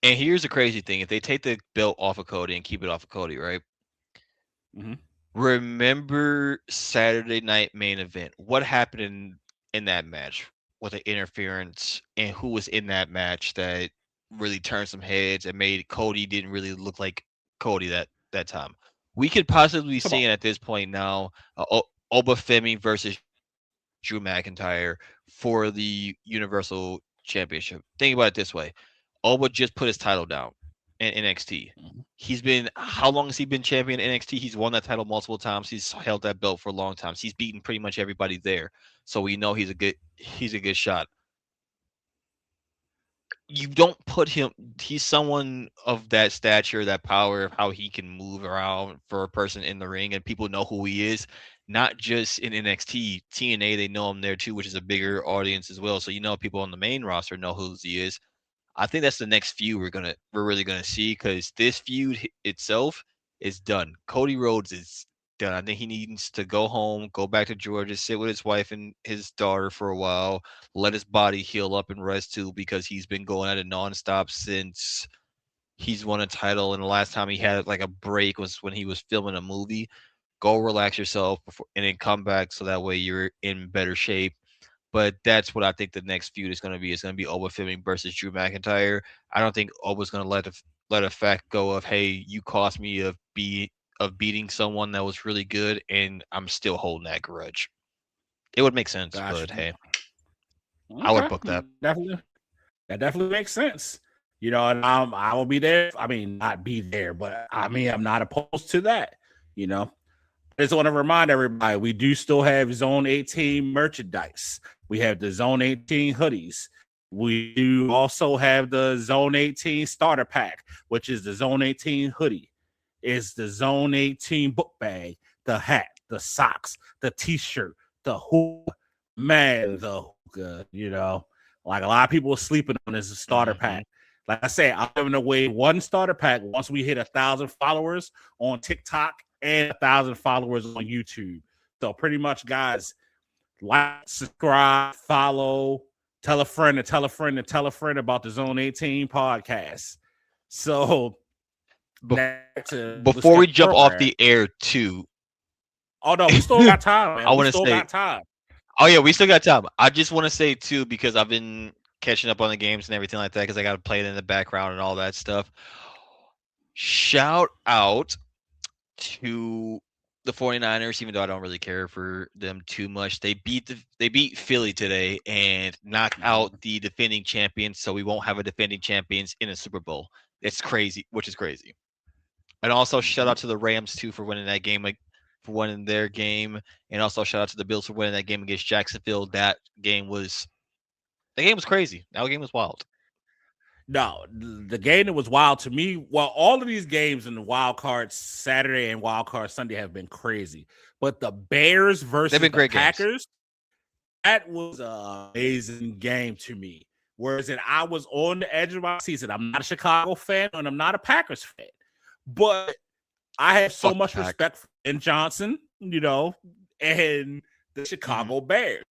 and here's the crazy thing: if they take the belt off of Cody and keep it off of Cody, right? Mm-hmm. Remember Saturday Night Main Event? What happened in that match with the interference, and who was in that match that really turned some heads and made Cody didn't really look like Cody that time? We could possibly be seeing at this point now Obafemi versus Drew McIntyre for the Universal Championship. Think about it this way: Oba just put his title down in NXT. He's been how long has he been champion in NXT? He's won that title multiple times. He's held that belt for a long time. He's beaten pretty much everybody there. So we know he's a good shot. You don't put him he's someone of that stature, that power of how he can move around for a person in the ring and people know who he is, not just in NXT. TNA, they know him there too, which is a bigger audience as well. So people on the main roster know who he is. I think that's the next feud we're really gonna see because this feud itself is done. Cody Rhodes is done. I think he needs to go home, go back to Georgia, sit with his wife and his daughter for a while, let his body heal up and rest too because he's been going at it nonstop since he's won a title. And the last time he had like a break was when he was filming a movie. Go relax yourself before and then come back so that way you're in better shape. But that's what I think the next feud is going to be. It's going to be Obafemi versus Drew McIntyre. I don't think Oba's going to let a fact go of, hey, you cost me of beating someone that was really good, and I'm still holding that grudge. It would make sense, Gosh. but hey, I would Okay. book that. That definitely makes sense. And I will be there. I mean, not be there, but I mean, I'm not opposed to that. You know, I just want to remind everybody we do still have Zone 18 merchandise. We have the Zone 18 hoodies. We do also have the Zone 18 starter pack, which is the Zone 18 hoodie. It's the Zone 18 book bag, the hat, the socks, the t-shirt, the hoop. Man, the hookah, like a lot of people are sleeping on this starter pack. Like I say, I'm giving away one starter pack once we hit 1,000 followers on TikTok and 1,000 followers on YouTube. So pretty much, guys, like, subscribe, follow, tell a friend and tell a friend and tell a friend about the Zone 18 podcast. So before we jump off the air too. Oh no, we still got time, man. I want to say, got time. Oh yeah, we still got time. I just want to say too, because I've been catching up on the games and everything like that, because I got to play it in the background and all that stuff. Shout out to the 49ers, even though I don't really care for them too much. They beat Philly today and knocked out the defending champions, so we won't have a defending champions in a Super Bowl. It's crazy, which is crazy. And also shout out to the Rams too for winning that game, for winning their game, and also shout out to the Bills for winning that game against Jacksonville. That game was crazy. That game was wild. No, the game that was wild to me. Well, all of these games in the wild card Saturday and wild card Sunday have been crazy, but the Bears versus the Packers, games. That was an amazing game to me. Whereas I was on the edge of my season. I'm not a Chicago fan and I'm not a Packers fan, but I have so much respect for Ben Johnson, and the Chicago Bears.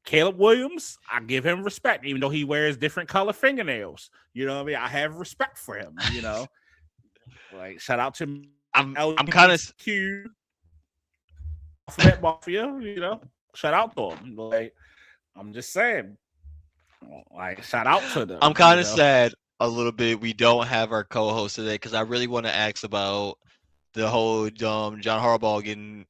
Caleb Williams, I give him respect, even though he wears different color fingernails. You know what I mean? I have respect for him, Like, shout out to I'm kind of Q Alphabet Mafia, shout out to him. Like, I'm just saying, like, shout out to them. I'm kind of sad a little bit we don't have our co-host today, because I really want to ask about the whole John Harbaugh getting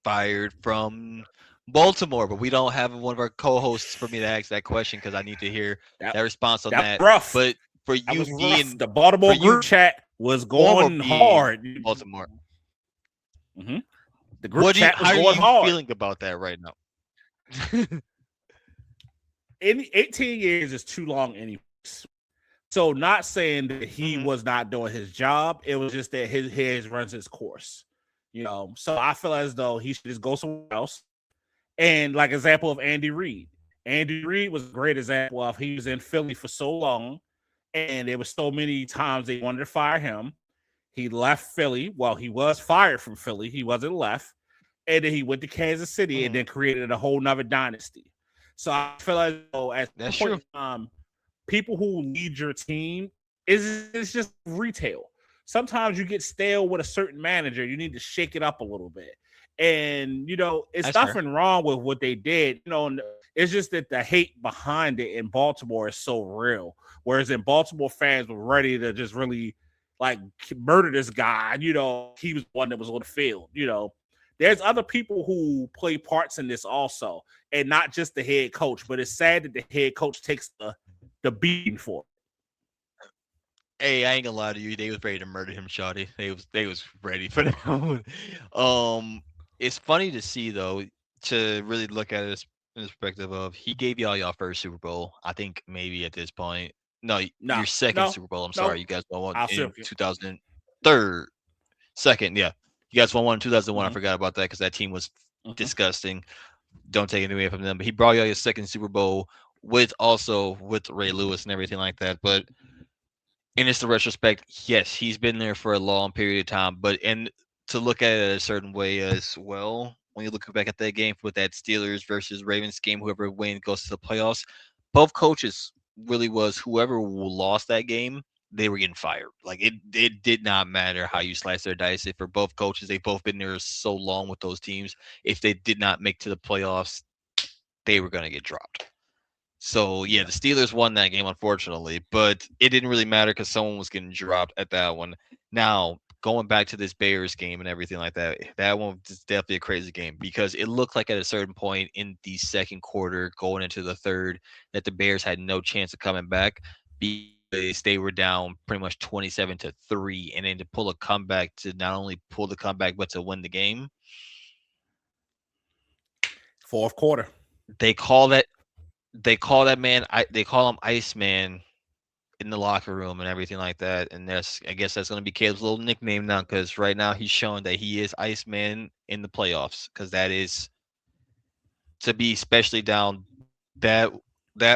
fired from Baltimore, but we don't have one of our co-hosts for me to ask that question, because I need to hear that response on that. Rough. But for you being the Baltimore group chat was going hard. Baltimore. Mm-hmm. The group chat was going hard. How are you feeling about that right now? In 18 years is too long anyways. So not saying that he was not doing his job. It was just that his runs his course. So I feel as though he should just go somewhere else. And like example of Andy Reid. Andy Reid was a great example of he was in Philly for so long, and there was so many times they wanted to fire him. He left Philly. Well, he was fired from Philly. He wasn't left. And then he went to Kansas City and then created a whole nother dynasty. So I feel as though at that's point true. in time, people who lead your team it's just retail. Sometimes you get stale with a certain manager. You need to shake it up a little bit. And, it's that's nothing wrong with what they did. It's just that the hate behind it in Baltimore is so real. Whereas in Baltimore, fans were ready to just really, like, murder this guy. He was one that was on the field. There's other people who play parts in this also, and not just the head coach. But it's sad that the head coach takes the beating for it. Hey, I ain't gonna lie to you. They was ready to murder him, Shawty. They was ready for that one. It's funny to see though, to really look at it in the perspective of he gave y'all first Super Bowl. I think maybe at this point, your second Super Bowl. I'm sorry, you guys won one in 2003. Second, yeah, you guys won one in 2001. I forgot about that because that team was disgusting. Don't take it away from them. But he brought y'all your second Super Bowl with Ray Lewis and everything like that. But in its retrospect, yes, he's been there for a long period of time. But to look at it a certain way as well, when you look back at that game with that Steelers versus Ravens game, whoever wins goes to the playoffs. Both coaches really was whoever lost that game, they were getting fired. Like it did not matter how you slice their dice. For both coaches, they've both been there so long with those teams. If they did not make to the playoffs, they were going to get dropped. So yeah, the Steelers won that game, unfortunately, but it didn't really matter because someone was getting dropped at that one. Now, going back to this Bears game and everything like that, that one was definitely a crazy game because it looked like at a certain point in the second quarter, going into the third, that the Bears had no chance of coming back because they were down pretty much 27-3, and then to pull a comeback to not only pull the comeback but to win the game. Fourth quarter. They call that man. They call him Iceman in the locker room and everything like that. And I guess that's going to be Caleb's little nickname now because right now he's showing that he is Iceman in the playoffs because that is to be especially down that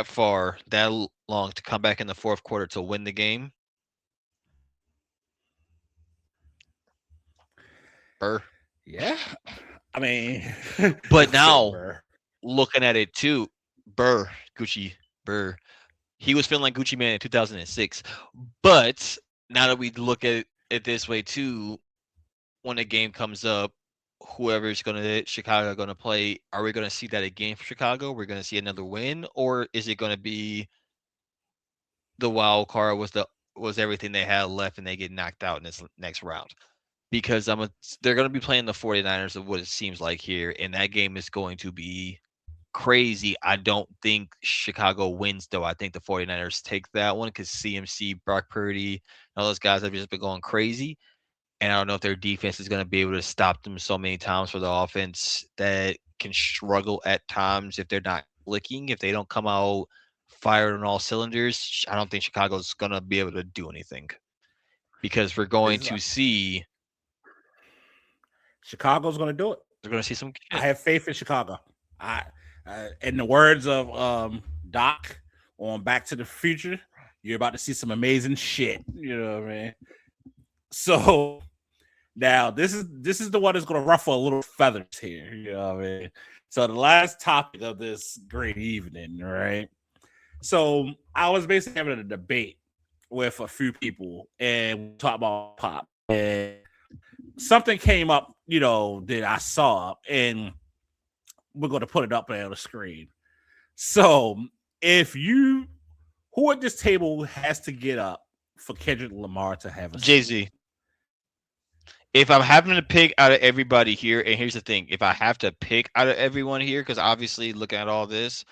far, that long to come back in the fourth quarter to win the game. Burr. Yeah. I mean, but now looking at it too, Gucci Burr. He was feeling like Gucci Mane in 2006. But now that we look at it this way too, when the game comes up, whoever's Chicago going to play, are we going to see that again for Chicago? We're going to see another win, or is it going to be the wild card was everything they had left and they get knocked out in this next round? Because they're going to be playing the 49ers of what it seems like here, and that game is going to be crazy. I don't think Chicago wins, though. I think the 49ers take that one because CMC, Brock Purdy, all those guys have just been going crazy. And I don't know if their defense is going to be able to stop them so many times for the offense that can struggle at times if they're not clicking. If they don't come out fired on all cylinders, I don't think Chicago's going to be able to do anything. Because we're going to see... Chicago's going to do it. They're going to see some shit. I have faith in Chicago. In the words of Doc on Back to the Future, you're about to see some amazing shit. You know what I mean? So now this is the one that's going to ruffle a little feathers here. You know what I mean? So the last topic of this great evening, right? So I was basically having a debate with a few people and we talked about pop, and something came up, that I saw, and we're going to put it up on the screen. So who at this table has to get up for Kendrick Lamar to have a Jay-Z? If I'm having to pick out of everybody here, and here's the thing, if I have to pick out of everyone here, because obviously looking at all this,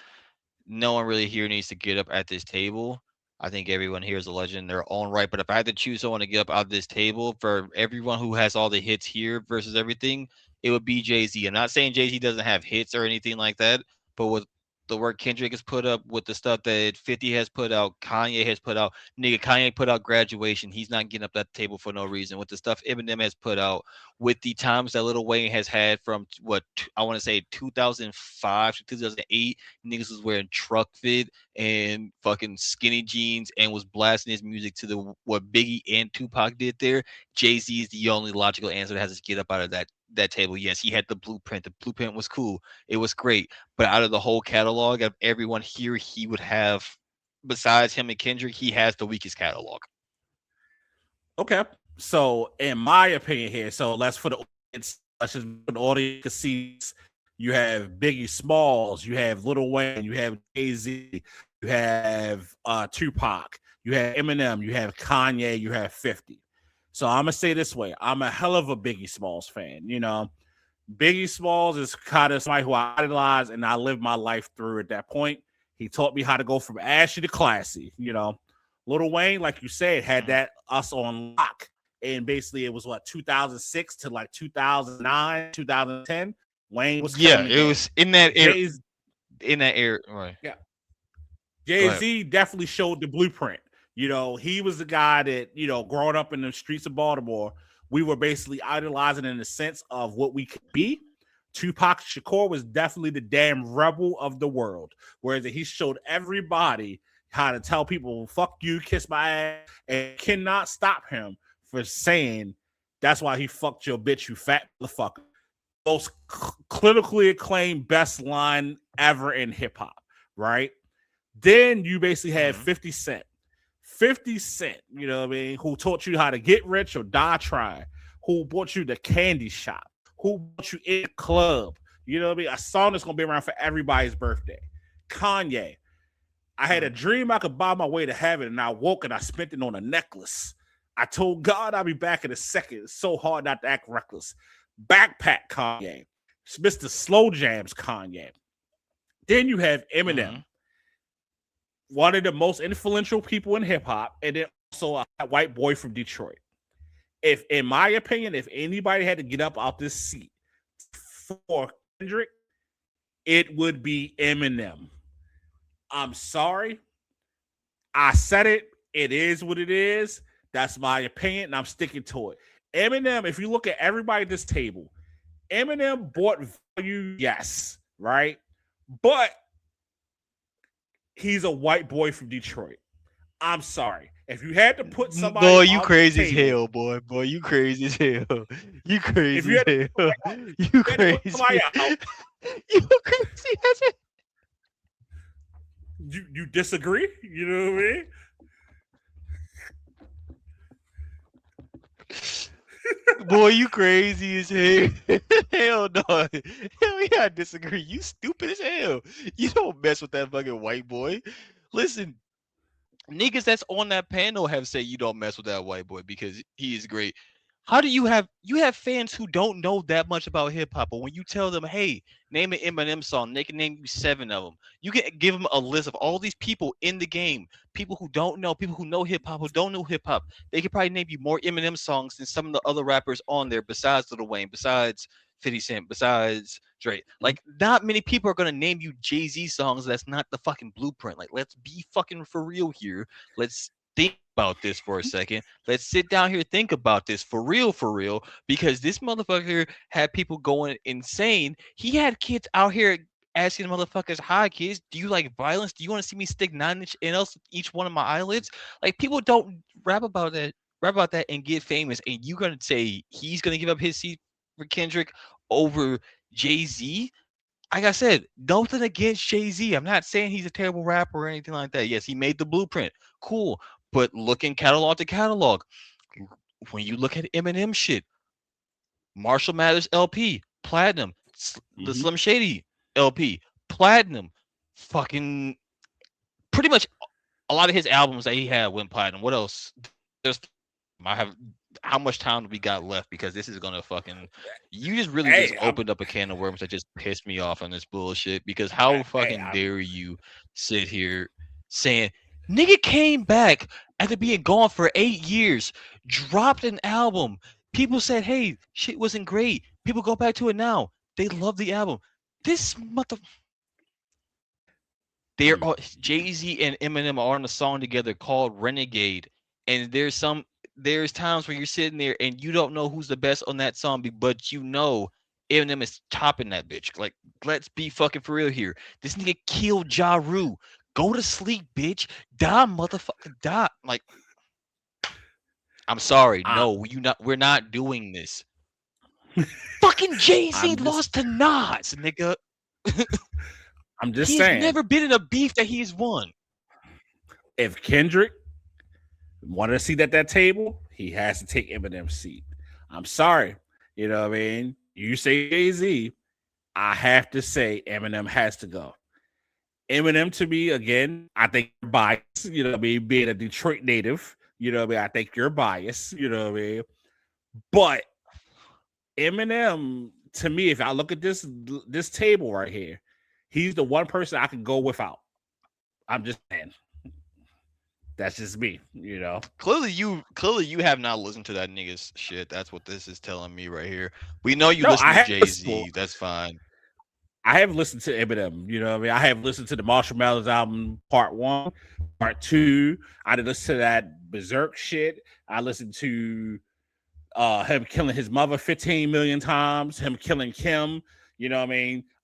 no one really here needs to get up at this table. I think everyone here is a legend in their own right. But if I had to choose someone to get up out of this table for everyone who has all the hits here versus everything, it would be Jay-Z. I'm not saying Jay-Z doesn't have hits or anything like that, but with the work Kendrick has put up, with the stuff that 50 has put out, Kanye has put out. Nigga, Kanye put out Graduation. He's not getting up that table for no reason. With the stuff Eminem has put out, with the times that Lil Wayne has had from I want to say 2005 to 2008, niggas was wearing truck fit and fucking skinny jeans and was blasting his music to what Biggie and Tupac did there. Jay-Z is the only logical answer that has to get up out of that table. Yes, he had the blueprint. The blueprint was cool. It was great. But out of the whole catalog of everyone here, he would have, besides him and Kendrick, he has the weakest catalog. Okay. So in my opinion here, so let's for the audience see, you have Biggie Smalls, you have Lil Wayne, you have Jay-Z, you have Tupac, you have Eminem, you have Kanye, you have 50. So I'm gonna say this way: I'm a hell of a Biggie Smalls fan. Biggie Smalls is kind of somebody who I idolize, and I lived my life through at that point. He taught me how to go from ashy to classy. Lil Wayne, like you said, had that us on lock, and basically it was 2006 to like 2009, 2010. Wayne was it was in that era. In that era, right? Yeah. Jay-Z definitely showed the blueprint. He was the guy that, growing up in the streets of Baltimore, we were basically idolizing in the sense of what we could be. Tupac Shakur was definitely the damn rebel of the world, whereas he showed everybody how to tell people, fuck you, kiss my ass, and cannot stop him for saying that's why he fucked your bitch, you fat motherfucker. Most clinically acclaimed best line ever in hip-hop, right? Then you basically had 50 Cent. 50 Cent, you know what I mean, who taught you how to get rich or die trying, who bought you the candy shop, who bought you in the club, you know what I mean, a song that's going to be around for everybody's birthday. Kanye, I had a dream I could buy my way to heaven, and I woke and I spent it on a necklace. I told God I'll be back in a second. It's so hard not to act reckless. Backpack Kanye. It's Mr. Slow Jams Kanye. Then you have Eminem, one of the most influential people in hip hop, and then also a white boy from Detroit. If, in my opinion, if anybody had to get up out this seat for Kendrick, it would be Eminem. I'm sorry. I said it. It is what it is. That's my opinion, and I'm sticking to it. Eminem, if you look at everybody at this table, Eminem bought value, yes, right? But he's a white boy from Detroit. I'm sorry. If you had to put somebody, boy, you on crazy the as table, hell, boy. Boy, you crazy as hell. You if crazy you as had to, hell. You had to put somebody crazy. out, You crazy as hell. you disagree? You know what I mean? Boy, you crazy as hell. Hell no. Hell yeah, I disagree. You stupid as hell. You don't mess with that fucking white boy. Listen, niggas that's on that panel have said you don't mess with that white boy because he is great. How do you have fans who don't know that much about hip hop, but when you tell them, hey, name an Eminem song, they can name you 7 of them. You can give them a list of all these people in the game, people who don't know, people who know hip hop, who don't know hip hop. They could probably name you more Eminem songs than some of the other rappers on there, besides Lil Wayne, besides 50 Cent, besides Drake. Like, not many people are gonna name you Jay-Z songs. That's not the fucking blueprint. Like, let's be fucking for real here. Let's think about this for a second. Let's sit down here, think about this for real, because this motherfucker had people going insane. He had kids out here asking motherfuckers, hi kids, do you like violence? Do you want to see me stick 9-inch nails each one of my eyelids? Like, people don't rap about that and get famous, and you gonna say he's gonna give up his seat for Kendrick over Jay-Z? Like I said, nothing against Jay-Z. I'm not saying he's a terrible rapper or anything like that. Yes, he made the blueprint. Cool. But looking catalog to catalog, when you look at Eminem shit, Marshall Mathers LP, platinum. The Slim Shady LP, platinum. Fucking pretty much a lot of his albums that he had went platinum. What else? There's I have how much time do we got left? Because this is gonna fucking you just really just opened up a can of worms that just pissed me off on this bullshit. Because how fucking dare you sit here saying nigga came back after being gone for 8 years, dropped an album. People said, hey, shit wasn't great. People go back to it now. They love the album. This mother they're Jay-Z and Eminem are on a song together called Renegade. And there's times where you're sitting there and you don't know who's the best on that song, but you know Eminem is topping that bitch. Like, let's be fucking for real here. This nigga killed Ja Rule. Go to sleep, bitch. Die, motherfucker. Die. Like, I'm sorry. No, we're not doing this. Fucking Jay-Z lost to Nas, nigga. I'm just saying. He's never been in a beef that he's won. If Kendrick wanted a seat at that table, he has to take Eminem's seat. I'm sorry. You know what I mean? You say Jay-Z, I have to say Eminem has to go. Eminem, to me, again, I think you're biased. You know what I mean? Being a Detroit native, you know what I mean? I think you're biased. You know what I mean? But Eminem, to me, if I look at this table right here, he's the one person I can go without. I'm just saying. That's just me, you know. Clearly you have not listened to that nigga's shit. That's what this is telling me right here. We know you listen to Jay-Z. That's fine. I have listened to Eminem. You know what I mean? I have listened to the Marshall Mathers album, Part 1, Part 2. I did listen to that Berserk shit. I listened to him killing his mother 15 million times, him killing Kim. You know what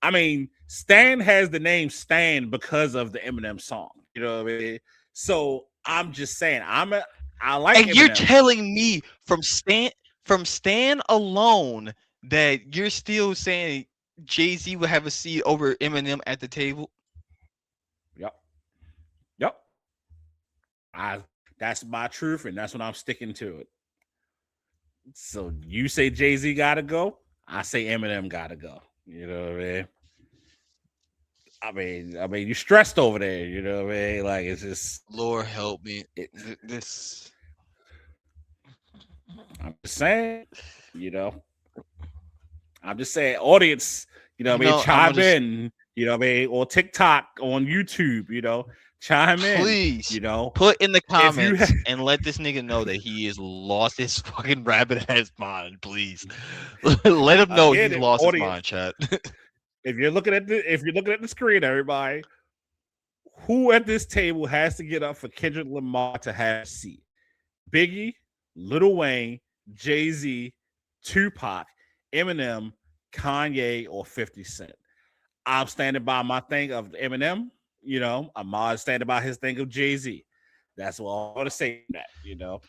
I mean? Stan has the name Stan because of the Eminem song. You know what I mean? So I'm just saying, I like and Eminem. You're telling me from Stan alone that you're still saying Jay-Z will have a seat over Eminem at the table? Yep. That's my truth, and that's what I'm sticking to it. So you say Jay-Z gotta go, I say Eminem gotta go. You know what I mean, you stressed over there. You know what I mean? Like, it's just Lord help me. This. I'm just saying, you know. I'm just saying, audience, you know what I mean, chime in, you know what I mean, or TikTok, on YouTube, you know, chime in. Please, you know, put in the comments and let this nigga know that he has lost his fucking rabbit ass mind. Please, let him know he's lost his mind, chat. If you're looking at the screen, everybody, who at this table has to get up for Kendrick Lamar to have a seat? Biggie, Lil Wayne, Jay-Z, Tupac, Eminem, Kanye, or 50 Cent. I'm standing by my thing of Eminem. You know, Ahmad standing by his thing of Jay-Z. That's what I'm gonna say. That, you know.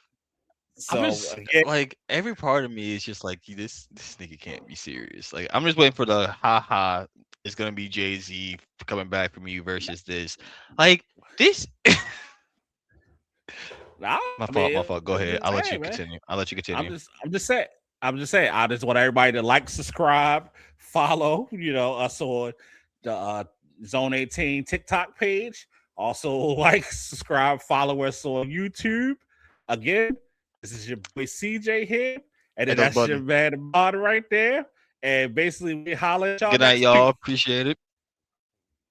So again, like, every part of me is just like, this nigga can't be serious. Like, I'm just waiting for the haha. It's gonna be Jay-Z coming back from you versus this. Like this. My fault. Go ahead. I'll let you continue. I'm just saying. I just want everybody to like, subscribe, follow, you know, us on the Zone 18 TikTok page. Also, like, subscribe, follow us on YouTube. Again, this is your boy CJ here, and then that's your man Ahmad right there. And basically, we holler at y'all. Good night, y'all. Appreciate it.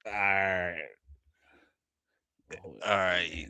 All right.